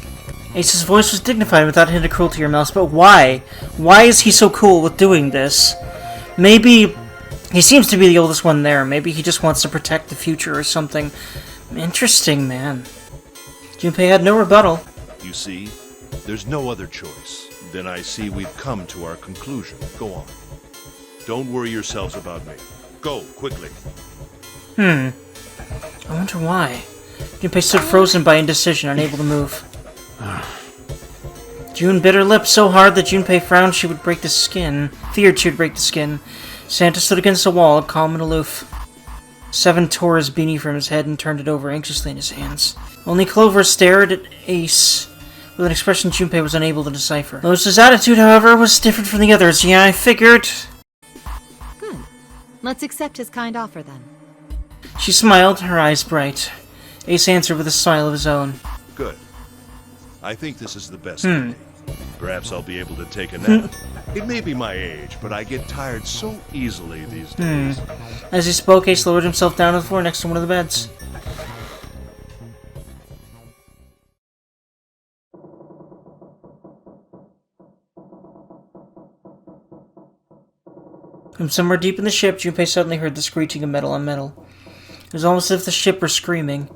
Ace's voice was dignified without a hint of cruelty or malice, but why? Why is he so cool with doing this? Maybe he seems to be the oldest one there. Maybe he just wants to protect the future or something. Interesting, man. Junpei had no rebuttal. You see, there's no other choice. Then I see we've come to our conclusion. Go on. Don't worry yourselves about me. Go, quickly. I wonder why. Junpei stood frozen by indecision, unable to move. June bit her lip so hard that Junpei frowned she would break the skin. Feared she would break the skin. Santa stood against the wall, calm and aloof. Seven tore his beanie from his head and turned it over anxiously in his hands. Only Clover stared at Ace with an expression Junpei was unable to decipher. Lois's attitude, however, was different from the others. Yeah, I figured. Good. Let's accept his kind offer, then. She smiled, her eyes bright. Ace answered with a smile of his own. Good. I think this is the best for me. Perhaps I'll be able to take a nap. It may be my age, but I get tired so easily these days. As he spoke, Ace lowered himself down to the floor next to one of the beds. From somewhere deep in the ship, Junpei suddenly heard the screeching of metal on metal. It was almost as if the ship were screaming.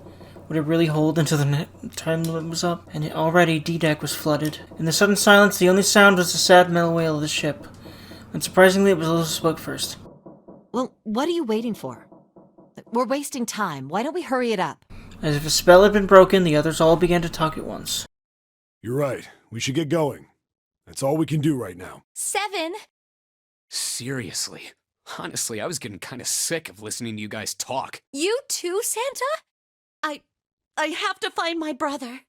Would it really hold until the time limit was up? And already D-deck was flooded. In the sudden silence, the only sound was the sad metal wail of the ship. And surprisingly, it was Lois who spoke first. Well, what are you waiting for? We're wasting time. Why don't we hurry it up? As if a spell had been broken, the others all began to talk at once. You're right. We should get going. That's all we can do right now. 7. Seriously. Honestly, I was getting kind of sick of listening to you guys talk. You too, Santa? I have to find my brother.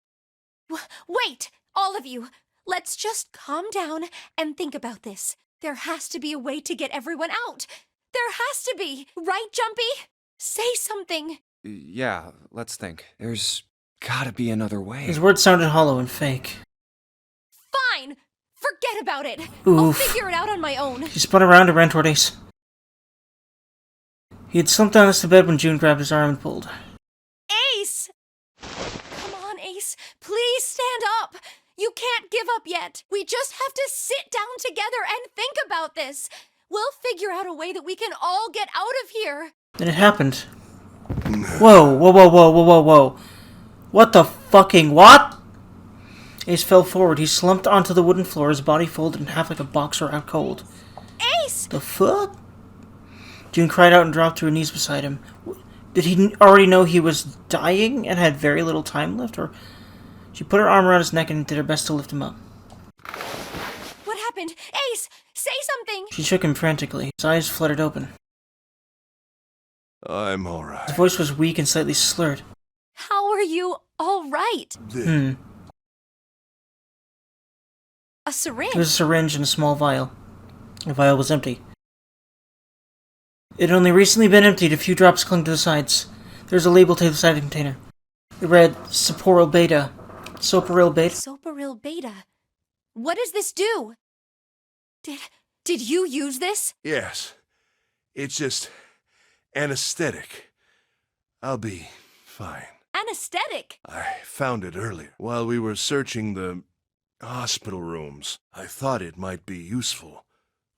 Wait, all of you. Let's just calm down and think about this. There has to be a way to get everyone out. There has to be. Right, Jumpy? Say something. Yeah, let's think. There's gotta be another way. His words sounded hollow and fake. Fine. Forget about it. I'll Oof. figure it out on my own. He spun around and ran toward Ace. He had slumped down to bed when June grabbed his arm and pulled. Ace! Come on, Ace. Please stand up. You can't give up yet. We just have to sit down together and think about this. We'll figure out a way that we can all get out of here. Then it happened. Whoa, whoa, whoa, whoa, whoa, whoa, whoa. What the fucking what? Ace fell forward. He slumped onto the wooden floor, his body folded in half like a boxer out cold. Ace! The fuck? June cried out and dropped to her knees beside him. Did he already know he was dying and had very little time left, or... She put her arm around his neck and did her best to lift him up. What happened? Ace, say something! She shook him frantically. His eyes fluttered open. I'm alright. His voice was weak and slightly slurred. How are you all right? A syringe? There was a syringe and a small vial. The vial was empty. It had only recently been emptied. A few drops clung to the sides. There was a label to the side of the container. It read, Seperate Beta. Soperil Beta? Soperil Beta. What does this do? Did you use this? Yes. It's just anesthetic. I'll be fine. Anesthetic? I found it earlier while we were searching the hospital rooms. I thought it might be useful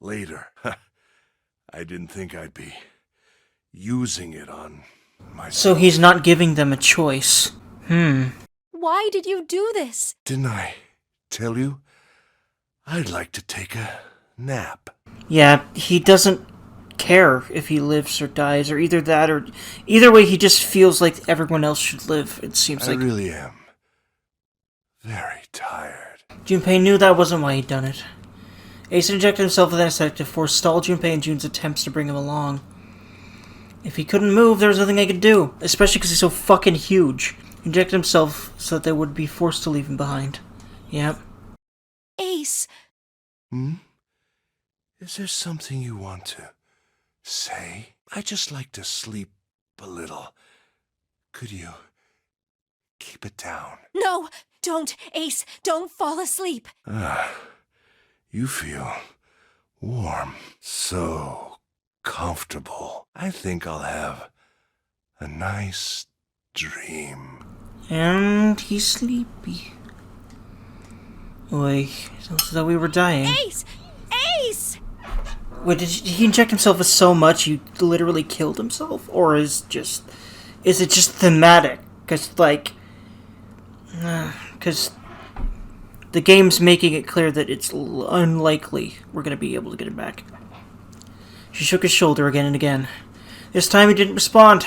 later. I didn't think I'd be using it on myself. So he's not giving them a choice. Why did you do this? Didn't I tell you? I'd like to take a nap. Yeah, he doesn't care if he lives or dies, or either that, or... Either way, he just feels like everyone else should live, it seems like. I really am very tired. Junpei knew that wasn't why he'd done it. Ace injected himself with anesthetic to forestall Junpei and June's attempts to bring him along. If he couldn't move, there was nothing they could do, especially because he's so fucking huge. He injected himself so that they would be forced to leave him behind. Yep. Ace. Hmm? Is there something you want to say? I just like to sleep a little. Could you keep it down? No, don't, Ace. Don't fall asleep. You feel warm. So comfortable. I think I'll have a nice dream. And he's sleepy. Oi, so that we were dying. Ace! Ace! Wait, did he inject himself with so much he literally killed himself? Or is it just thematic? Because, like... Because the game's making it clear that it's unlikely we're going to be able to get him back. She shook his shoulder again and again. This time he didn't respond.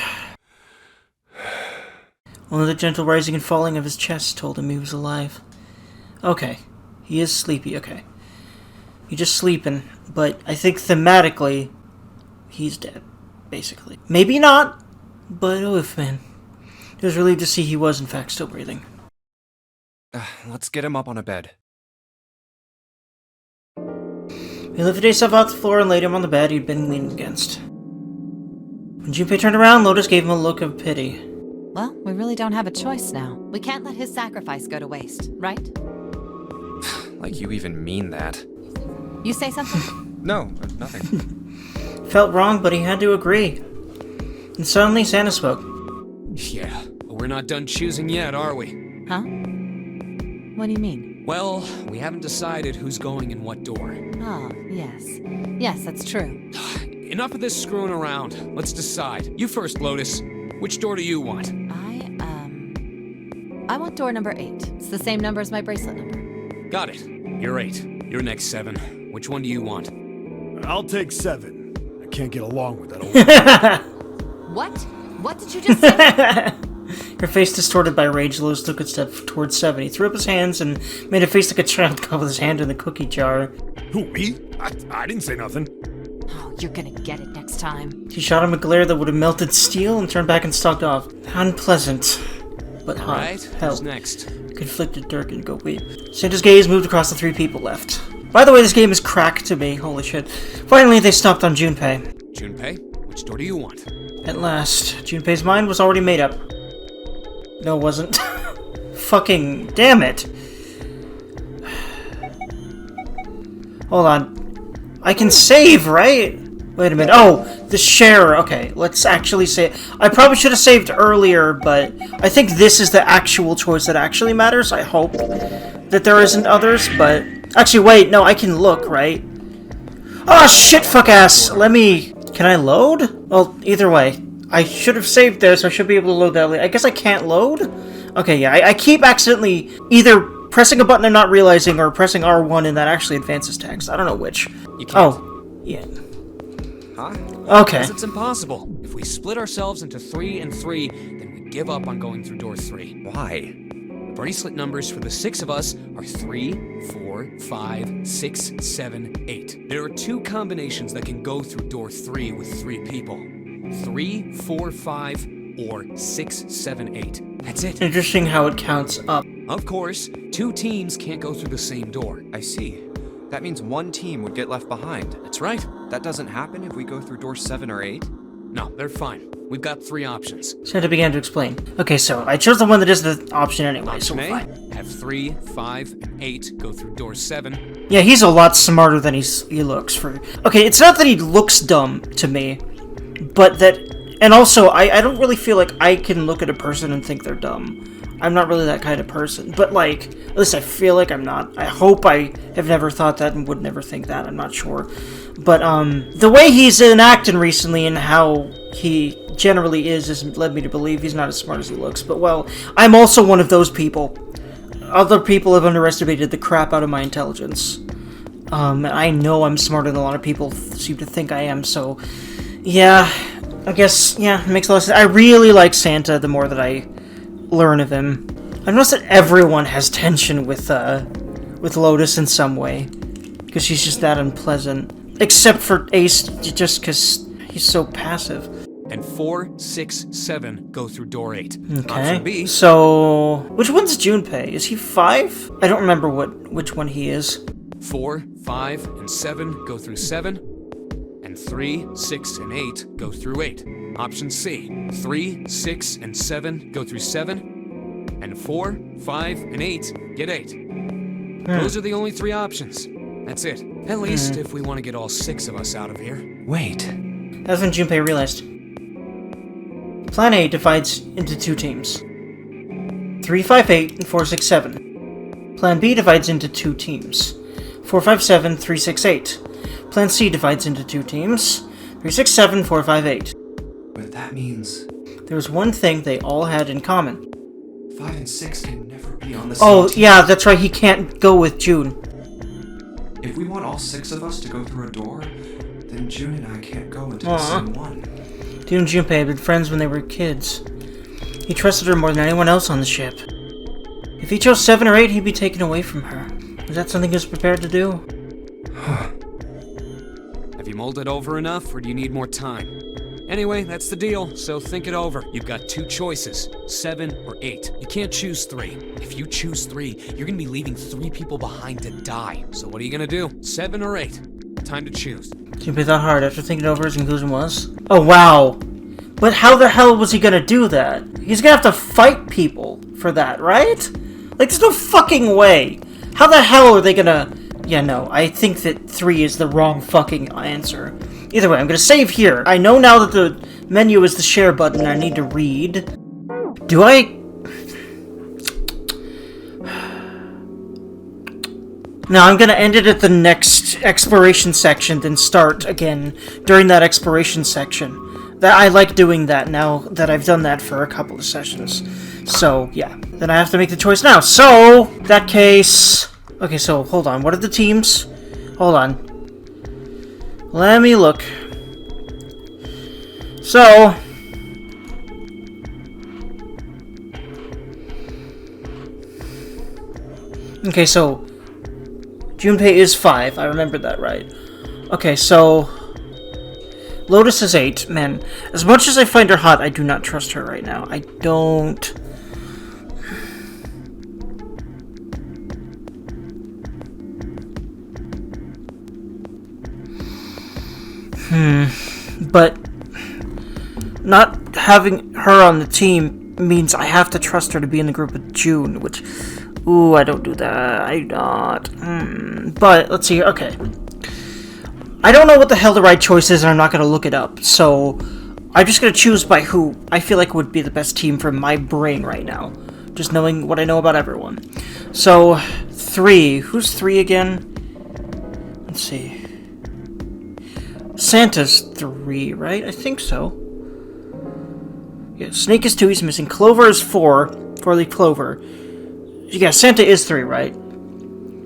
Only the gentle rising and falling of his chest told him he was alive. Okay. He is sleepy, okay. He's just sleeping, but I think thematically, he's dead, basically. Maybe not, but oof, man. It was relieved to see he was, in fact, still breathing. Let's get him up on a bed. He lifted himself off the floor and laid him on the bed he'd been leaning against. When Junpei turned around, Lotus gave him a look of pity. Well, we really don't have a choice now. We can't let his sacrifice go to waste, right? Like you even mean that. You say something? No, nothing. Felt wrong, but he had to agree. And suddenly Santa spoke. Yeah, but we're not done choosing yet, are we? Huh? What do you mean? Well, we haven't decided who's going in what door. Oh, yes. Yes, that's true. Enough of this screwing around. Let's decide. You first, Lotus. Which door do you want? I want door number 8. It's the same number as my bracelet number. Got it. You're 8. You're next 7. Which one do you want? I'll take 7. I can't get along with that old What? What did you just say? Her face distorted by rage, Lotus took a step towards 7. He threw up his hands and made a face like a child caught with his hand in the cookie jar. Who, me? I didn't say nothing. Oh, you're gonna get it next time. She shot him a glare that would have melted steel and turned back and stalked off. Unpleasant. But hot. Right, Hell. who's next? Conflicted Dirk and Gopi. Santa's gaze moved across the 3 people left. By the way, this game is cracked to me. Holy shit. Finally, they stopped on Junpei. Junpei, which door do you want? At last, Junpei's mind was already made up. No, it wasn't. Fucking damn it. Hold on. I can save, right? Wait a minute. Oh, the share. Okay, let's actually save. I probably should have saved earlier, but I think this is the actual choice that actually matters. I hope that there isn't others, but... Actually, wait. No, I can look, right? Oh, shit, fuck ass. Let me... Can I load? Well, either way. I should have saved there, so I should be able to load that later. I guess I can't load? Okay, yeah. I keep accidentally either pressing a button and not realizing, or pressing R1 and that actually advances text. I don't know which. You can't. Oh, yeah. Huh? Okay. Because it's impossible. If we split ourselves into 3 and 3, then we give up on going through door 3. Why? The bracelet numbers for the 6 of us are 3, 4, 5, 6, 7, 8. There are 2 combinations that can go through door 3 with 3 people. 3, 4, 5, or 6, 7, 8. That's it. Interesting how it counts up. Of course, 2 teams can't go through the same door. I see. That means one team would get left behind. That's right. That doesn't happen if we go through door 7 or 8? No, they're fine. We've got 3 options. Santa began to explain. Okay, so I chose the one that is the option anyway, so Option we're A, fine. have 3, 5, and 8 go through door 7. Yeah, he's a lot smarter than he looks for... Okay, it's not that he looks dumb to me, but that... And also, I don't really feel like I can look at a person and think they're dumb. I'm not really that kind of person, but like, at least I feel like I'm not. I hope I have never thought that and would never think that, I'm not sure. But, the way he's enacting recently and how he generally is led me to believe he's not as smart as he looks. But, well, I'm also one of those people. Other people have underestimated the crap out of my intelligence. And I know I'm smarter than a lot of people seem to think I am, so, yeah, I guess, yeah, it makes a lot of sense. I really like Santa the more that I learn of him. I noticed that everyone has tension with Lotus in some way, because she's just that unpleasant. Except for Ace, just because he's so passive. And 4, 6, 7 go through door 8. Option Okay, B, so which one's Junpei? Is he 5? I don't remember which one he is. 4, 5, and 7 go through 7, and 3, 6, and 8 go through 8. Option C, 3, 6, and 7 go through 7, and 4, 5, and 8 get 8. Those are the only 3 options. That's it. At least if we want to get all 6 of us out of here. Wait. That's when Junpei realized. Plan A divides into 2 teams. 358 and 467. Plan B divides into 2 teams. 457, 368. Plan C divides into 2 teams. 367, 458. But that means There was one thing they all had in common. 5 and 6 can never be on the same Oh, team. yeah, that's right, he can't go with June. If we want all 6 of us to go through a door, then June and I can't go into the same one. June and Junpei had been friends when they were kids. He trusted her more than anyone else on the ship. If he chose 7 or 8, he'd be taken away from her. Is that something he was prepared to do? Have you mulled it over enough, or do you need more time? Anyway, that's the deal, so think it over. You've got 2 choices, 7 or 8. You can't choose 3. If you choose 3, you're gonna be leaving 3 people behind to die. So what are you gonna do? 7 or 8? Time to choose. Junpei thought hard after thinking over his conclusion was... Oh, wow. But how the hell was he gonna do that? He's gonna have to fight people for that, right? Like, there's no fucking way. How the hell are they gonna... Yeah, no, I think that 3 is the wrong fucking answer. Either way, I'm gonna save here. I know now that the menu is the share button I need to read. Do I... No, I'm gonna end it at the next exploration section, then start again during that exploration section. I like doing that now that I've done that for a couple of sessions. So, yeah. Then I have to make the choice now. So, that case... Okay, so, hold on. What are the teams? Hold on. Let me look. So... Okay, so... Junpei is 5. I remember that right. Okay, so... Lotus is 8. Man, as much as I find her hot, I do not trust her right now. I don't... But... not having her on the team means I have to trust her to be in the group with June, which... Ooh, I don't do that. I not. But, let's see. Okay. I don't know what the hell the right choice is, and I'm not going to look it up. So, I'm just going to choose by who I feel like would be the best team for my brain right now. Just knowing what I know about everyone. So, 3. Who's 3 again? Let's see. Santa's 3, right? I think so. Yeah, Snake is 2. He's missing. Clover is 4. 4-leaf Clover. Yeah, Santa is 3, right?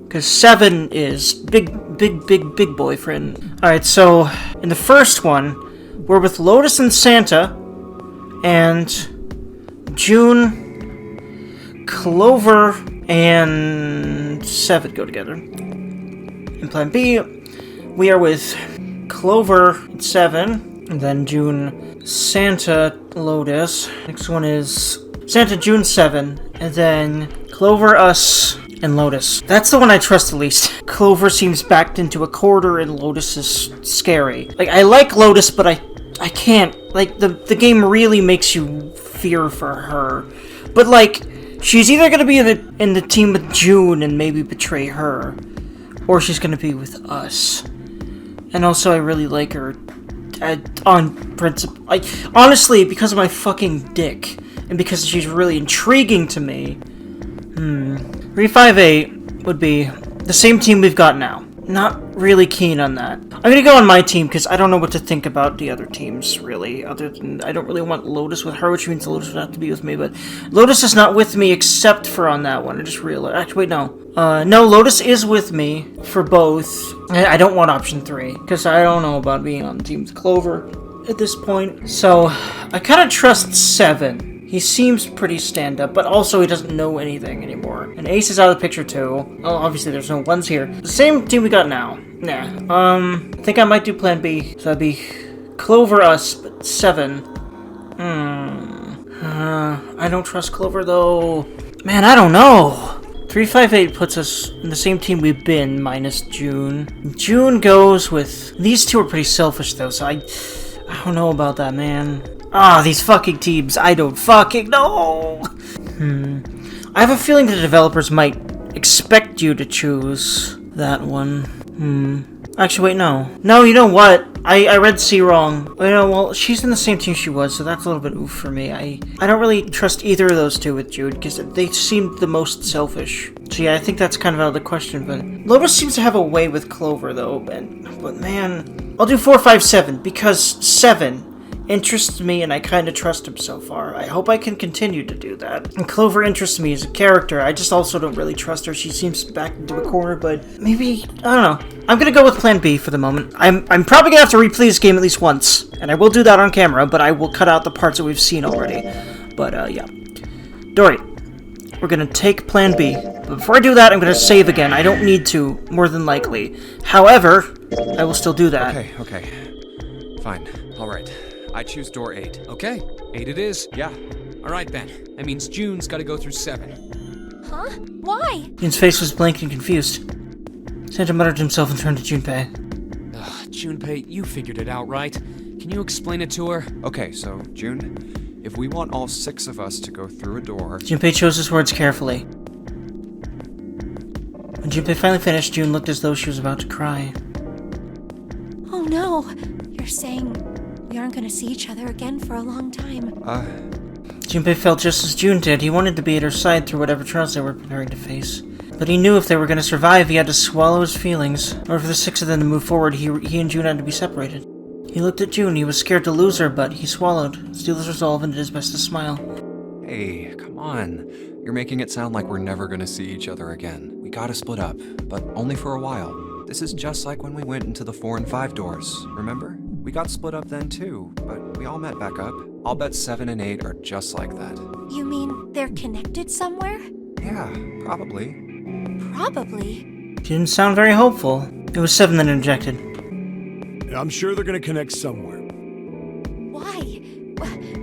Because 7 is big boyfriend. Alright, so in the first one, we're with Lotus and Santa, and June, Clover, and 7 go together. In Plan B, we are with Clover and 7, and then June, Santa, Lotus. Next one is Santa, June, 7, and then Clover, us, and Lotus. That's the one I trust the least. Clover seems backed into a corner, and Lotus is scary. Like, I like Lotus, but I can't. Like, the game really makes you fear for her. But, like, she's either gonna be in the team with June and maybe betray her, or she's gonna be with us. And also, I really like her on principle. Like, honestly, because of my fucking dick, and because she's really intriguing to me. E05 would be the same team we've got now. Not really keen on that. I'm gonna go on my team because I don't know what to think about the other teams, really. Other than, I don't really want Lotus with her, which means Lotus would have to be with me, but Lotus is not with me except for on that one. I just realized. Actually, wait, no. No, Lotus is with me for both. I don't want option 3 because I don't know about being on the team with Clover at this point. So, I kind of trust 7. He seems pretty stand-up, but also he doesn't know anything anymore. And Ace is out of the picture too. Oh, obviously there's no 1s here. The same team we got now. Nah. I think I might do Plan B. So that'd be Clover, us, but 7. I don't trust Clover though. Man, I don't know. 358 puts us in the same team we've been, minus June. June goes with... These two are pretty selfish, though, so I don't know about that, man. Ah, these fucking teams. I don't fucking know! I have a feeling the developers might expect you to choose that one. Actually, wait, no. No, you know what? I read C wrong. You know, well, she's in the same team she was, so that's a little bit oof for me. I don't really trust either of those two with Jude, because they seemed the most selfish. So yeah, I think that's kind of out of the question, but... Lotus seems to have a way with Clover, though, but man... I'll do 4, 5, 7, because 7 interests me, and I kind of trust him so far. I hope I can continue to do that. And Clover interests me as a character. I just also don't really trust her. She seems backed into a corner, but maybe... I don't know. I'm gonna go with Plan B for the moment. I'm probably gonna have to replay this game at least once, and I will do that on camera, but I will cut out the parts that we've seen already. But, yeah. Dory, we're gonna take Plan B. But before I do that, I'm gonna save again. I don't need to, more than likely. However, I will still do that. Okay. Fine. Alright. I choose door 8. Okay, 8 it is. Yeah. Alright then. That means June's gotta go through 7. Huh? Why? June's face was blank and confused. Santa muttered to himself and turned to Junpei. Junpei, you figured it out, right? Can you explain it to her? Okay, so, June, if we want all 6 of us to go through a door... Junpei chose his words carefully. When Junpei finally finished, June looked as though she was about to cry. Oh no! You're saying we aren't gonna see each other again for a long time. Junpei felt just as June did. He wanted to be at her side through whatever trials they were preparing to face. But he knew if they were going to survive, he had to swallow his feelings. In order for the 6 of them to move forward, he and June had to be separated. He looked at June. He was scared to lose her, but he swallowed, steeled his resolve, and did his best to smile. Hey, come on. You're making it sound like we're never gonna see each other again. We gotta split up, but only for a while. This is just like when we went into the 4 and 5 doors, remember? We got split up then too, but we all met back up. I'll bet 7 and 8 are just like that. You mean they're connected somewhere? Yeah, probably. Probably. She didn't sound very hopeful. It was 7 that interjected. I'm sure they're gonna connect somewhere. Why?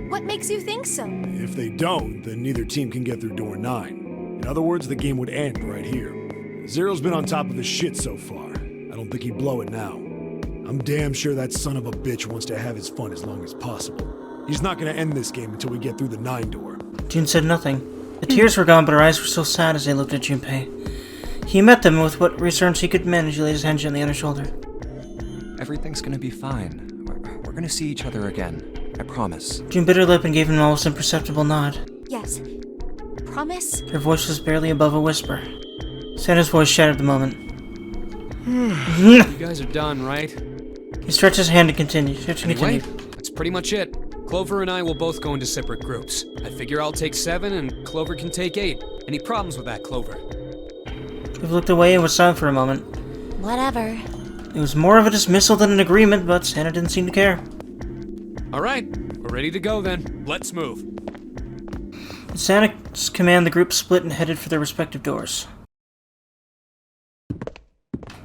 What makes you think so? If they don't, then neither team can get through door 9. In other words, the game would end right here. Zero's been on top of his shit so far. I don't think he'd blow it now. I'm damn sure that son of a bitch wants to have his fun as long as possible. He's not gonna end this game until we get through the 9 door. June said nothing. The tears were gone, but her eyes were still sad as they looked at Junpei. He met them, and with what reassurance he could manage, he laid his hand gently on her shoulder. Everything's gonna be fine. We're gonna see each other again. I promise. June bit her lip and gave him an almost imperceptible nod. Yes. Promise? Her voice was barely above a whisper. Santa's voice shattered the moment. You guys are done, right? He stretched his hand to continue. Anyway, that's pretty much it. Clover and I will both go into separate groups. I figure I'll take 7 and Clover can take 8. Any problems with that, Clover? He looked away and was silent for a moment. Whatever. It was more of a dismissal than an agreement, but Santa didn't seem to care. Alright, we're ready to go then. Let's move. At Santa's command, the group split and headed for their respective doors.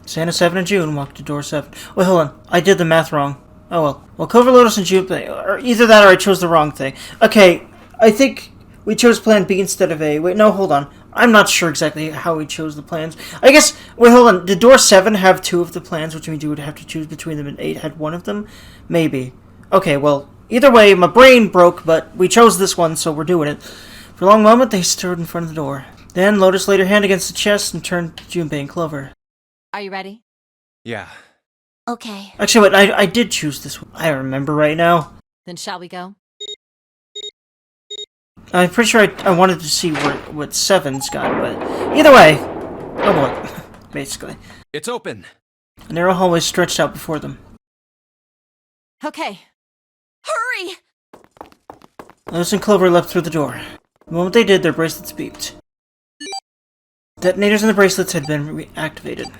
Santa, 7, and June walked to door 7. Wait, hold on. I did the math wrong. Oh well. Well, Clover, Lotus, and June, or either that or I chose the wrong thing. Okay, I think we chose Plan B instead of A. Wait, no, hold on. I'm not sure exactly how we chose the plans. I guess, wait, hold on. Did door 7 have 2 of the plans, which means you would have to choose between them, and 8 had 1 of them? Maybe. Okay, well, either way, my brain broke, but we chose this one, so we're doing it. For a long moment, they stood in front of the door. Then Lotus laid her hand against the chest and turned to Junpei and Clover. Are you ready? Yeah. Okay. Actually, wait, I did choose this one. I remember right now. Then shall we go? I'm pretty sure I wanted to see what 7's got, but either way. Oh boy, basically. It's open. A narrow hallway stretched out before them. Okay. Hurry! Lotus and Clover leapt through the door. The moment they did, their bracelets beeped. Detonators in the bracelets had been reactivated.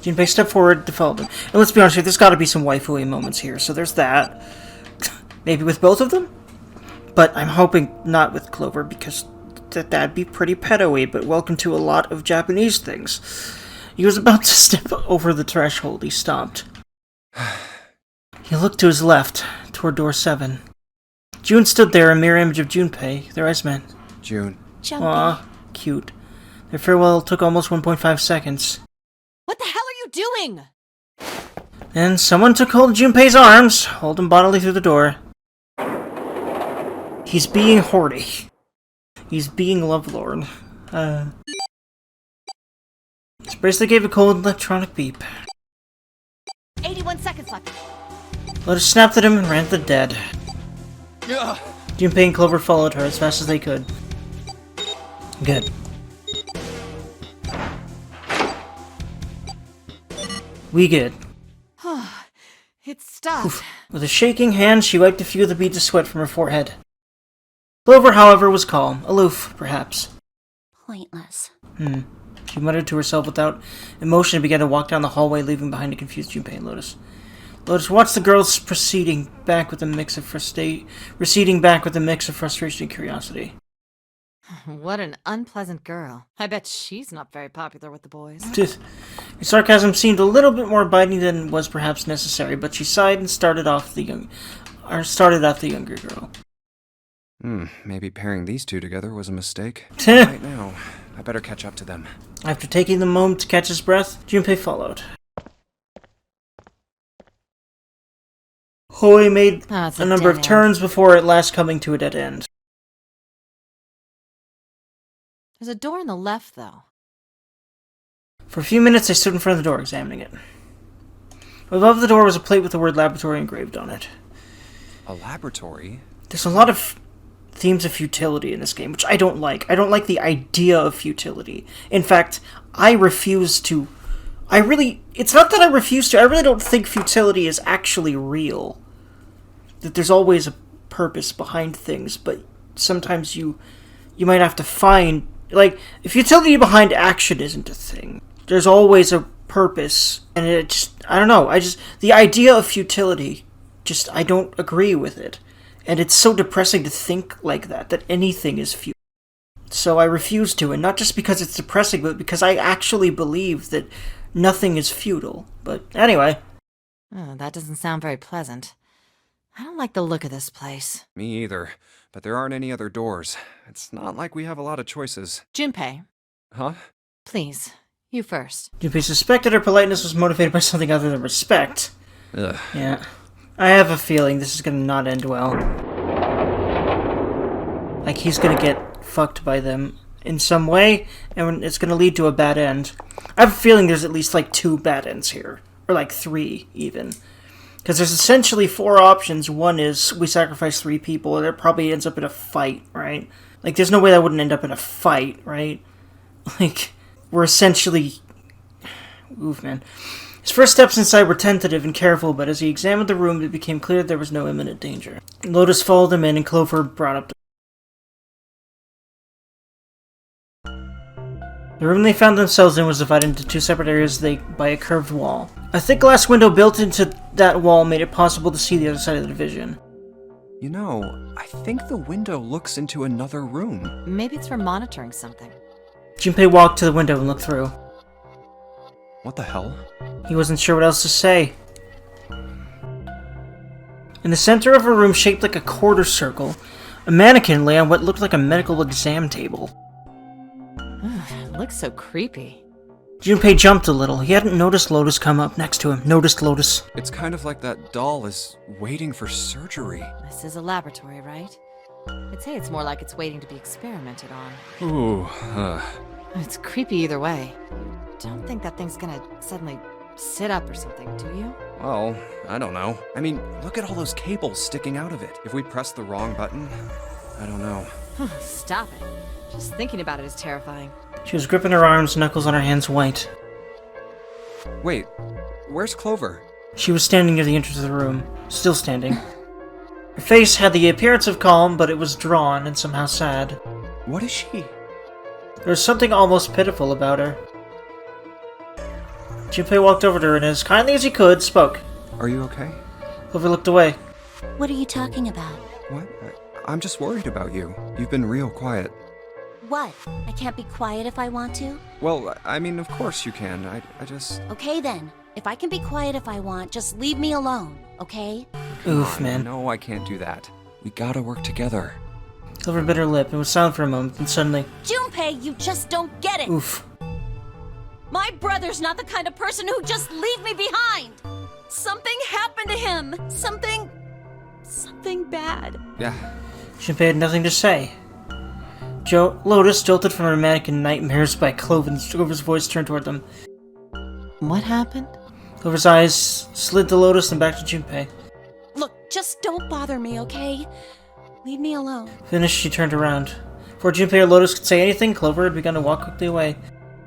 Junpei stepped forward to follow them. And let's be honest here, there's gotta be some waifu-y moments here, so there's that. Maybe with both of them? But I'm hoping not with Clover, because that'd be pretty pedo-y, but welcome to a lot of Japanese things. He was about to step over the threshold. He stopped. He looked to his left, toward door 7. June stood there, a mirror image of Junpei. Their eyes met. June. Junpei. Aw, cute. Their farewell took almost 1.5 seconds. What the hell are you doing? And someone took hold of Junpei's arms, hauled him bodily through the door. He's being horny. He's being lovelorn. His bracelet gave a cold electronic beep. 81 seconds left. Lotus snapped at him and ran to the dead. Junpei and Clover followed her as fast as they could. Good. We good. It stopped. With a shaking hand, she wiped a few of the beads of sweat from her forehead. Clover, however, was calm. Aloof, perhaps. Pointless. She muttered to herself without emotion and began to walk down the hallway, leaving behind a confused Junpei and Lotus. Lotus watched the girls receding back with a mix of frustration and curiosity. What an unpleasant girl. I bet she's not very popular with the boys. Her sarcasm seemed a little bit more biting than was perhaps necessary, but she sighed and started off the younger girl. Maybe pairing these two together was a mistake. Right now, I better catch up to them. After taking the moment to catch his breath, Junpei followed. Hoi made It's a number of dead turns before at last coming to a dead end. There's a door on the left, though. For a few minutes, they stood in front of the door, examining it. Above the door was a plate with the word laboratory engraved on it. A laboratory? There's a lot of themes of futility in this game, which I don't like. I don't like the idea of futility. In fact, I refuse to... It's not that I refuse to, I really don't think futility is actually real. That there's always a purpose behind things, but sometimes you might have to find... Like, futility behind action isn't a thing. There's always a purpose, and it just... I don't know, the idea of futility, I don't agree with it. And it's so depressing to think like that anything is futile. So I refuse to, and not just because it's depressing, but because I actually believe that nothing is futile. But anyway. Oh, that doesn't sound very pleasant. I don't like the look of this place. Me either, but there aren't any other doors. It's not like we have a lot of choices. Junpei. Huh? Please, you first. Junpei suspected her politeness was motivated by something other than respect. Ugh. Yeah. I have a feeling this is gonna not end well. Like, he's gonna get fucked by them in some way, and it's gonna lead to a bad end. I have a feeling there's at least, 2 bad ends here. Or, 3, even. Because there's essentially 4 options. One is, we sacrifice 3 people, and it probably ends up in a fight, right? There's no way that wouldn't end up in a fight, right? We're essentially... Oof, man. His first steps inside were tentative and careful, but as he examined the room, it became clear there was no imminent danger. Lotus followed him in, and Clover brought up the room they found themselves in was divided into 2 separate areas by a curved wall. A thick glass window built into that wall made it possible to see the other side of the division. You know, I think the window looks into another room. Maybe it's for monitoring something. Junpei walked to the window and looked through. What the hell? He wasn't sure what else to say. In the center of a room shaped like a quarter circle, a mannequin lay on what looked like a medical exam table. It looks so creepy. Junpei jumped a little. He hadn't noticed Lotus come up next to him. Noticed Lotus. It's kind of like that doll is waiting for surgery. This is a laboratory, right? I'd say it's more like it's waiting to be experimented on. Ooh, It's creepy either way. Don't think that thing's gonna suddenly sit up or something, do you? Well, I don't know. I mean, look at all those cables sticking out of it. If we press the wrong button, I don't know. Stop it. Just thinking about it is terrifying. She was gripping her arms, knuckles on her hands white. Wait, where's Clover? She was standing near the entrance of the room, still standing. Her face had the appearance of calm, but it was drawn and somehow sad. What is she? There was something almost pitiful about her. Junpei walked over to her and, as kindly as he could, spoke. Are you okay? Clover looked away. What are you talking about? What? I'm just worried about you. You've been real quiet. What? I can't be quiet if I want to? Well, I mean, of course you can. I just... Okay then. If I can be quiet if I want, just leave me alone, okay? Oof, man. No, I can't do that. We gotta work together. Clover bit her lip and was silent for a moment, and suddenly, Junpei, you just don't get it. oof. My brother's not the kind of person who'd just leave me behind. Something happened to him. Something bad. Yeah. Junpei had nothing to say. Lotus, jolted from her mannequin nightmares by Clover's voice turned toward them. What happened? Clover's eyes slid to Lotus and back to Junpei. Look, just don't bother me, okay? Leave me alone. Finished, she turned around. Before Junpei or Lotus could say anything, Clover had begun to walk quickly away.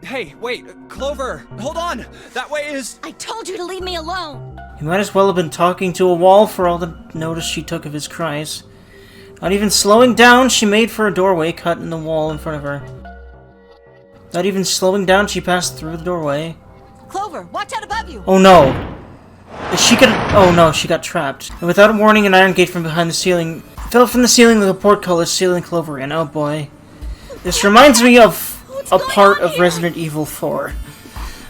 Hey, wait, Clover, hold on! That way is... I told you to leave me alone! He might as well have been talking to a wall for all the notice she took of his cries. Not even slowing down, she made for a doorway cut in the wall in front of her. Not even slowing down, she passed through the doorway. Clover, watch out above you! Oh no! Oh no, she got trapped. And without warning, an iron gate from behind the ceiling fell from the ceiling like a portcullis, sealing Clover in. Oh boy. This reminds me of a part of Resident Evil 4.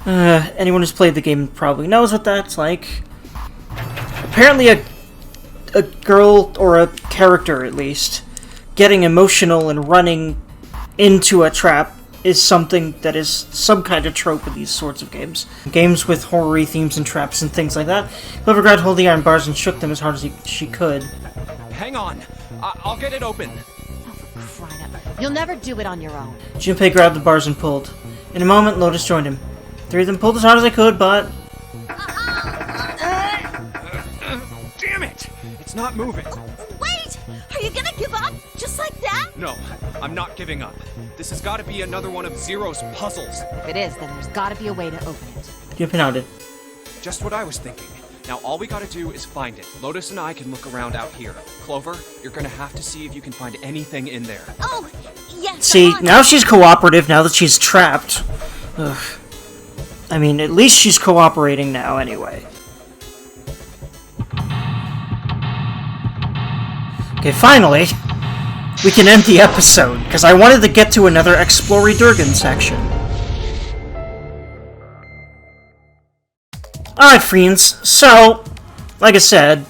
Anyone who's played the game probably knows what that's like. Apparently a girl, or a character at least, getting emotional and running into a trap is something that is some kind of trope in these sorts of games. Games with horror-y themes and traps and things like that. Clover grabbed hold of the iron bars and shook them as hard as she could. Hang on. I'll get it open. You'll never do it on your own. Junpei grabbed the bars and pulled. In a moment, Lotus joined him. Three of them pulled as hard as they could, but... Damn it! It's not moving. Wait! Are you gonna give up? Just like that? No, I'm not giving up. This has got to be another one of Zero's puzzles. If it is, then there's gotta be a way to open it. Junpei nodded. Just what I was thinking. Now all we gotta do is find it. Lotus and I can look around out here. Clover, you're gonna have to see if you can find anything in there. Oh, yes. See, now she's cooperative now that she's trapped. Ugh. I mean, at least she's cooperating now anyway. Okay, finally, we can end the episode, because I wanted to get to another Explory Durgan section. Alright, friends, so, like I said,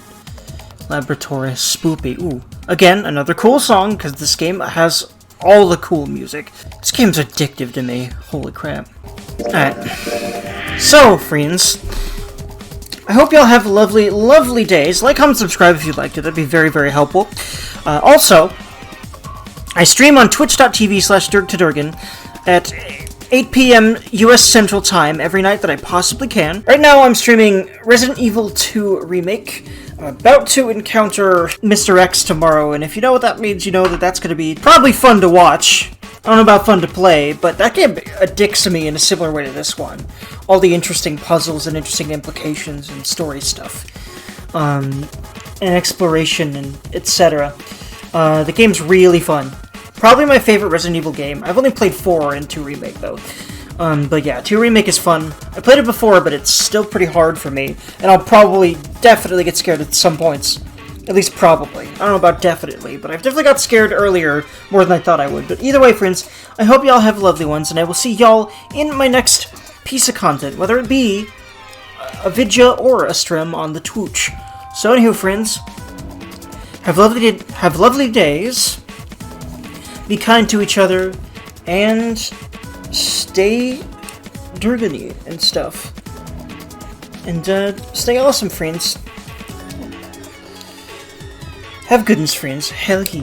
Laboratory Spoopy. Ooh, again, another cool song, because this game has all the cool music. This game's addictive to me. Holy crap. Alright. So, friends, I hope y'all have lovely, lovely days. Like, comment, subscribe if you'd like to. That'd be very, very helpful. Also, I stream on twitch.tv/DurgToDurgan at 8 p.m. US Central Time every night that I possibly can. Right now, I'm streaming Resident Evil 2 Remake. I'm about to encounter Mr. X tomorrow, and if you know what that means, you know that that's going to be probably fun to watch. I don't know about fun to play, but that game addicts me in a similar way to this one. All the interesting puzzles and interesting implications and story stuff. And exploration and etc. The game's really fun. Probably my favorite Resident Evil game. I've only played 4 and 2 Remake, though. But yeah, 2 Remake is fun. I played it before, but it's still pretty hard for me. And I'll probably, definitely get scared at some points. At least probably. I don't know about definitely, but I've definitely got scared earlier more than I thought I would. But either way, friends, I hope y'all have lovely ones, and I will see y'all in my next piece of content, whether it be a vidya or a stream on the Twitch. So anywho, friends, have lovely days, be kind to each other, and stay Durgan-y and stuff. And stay awesome, friends. Have goodness, friends. Hell yeah.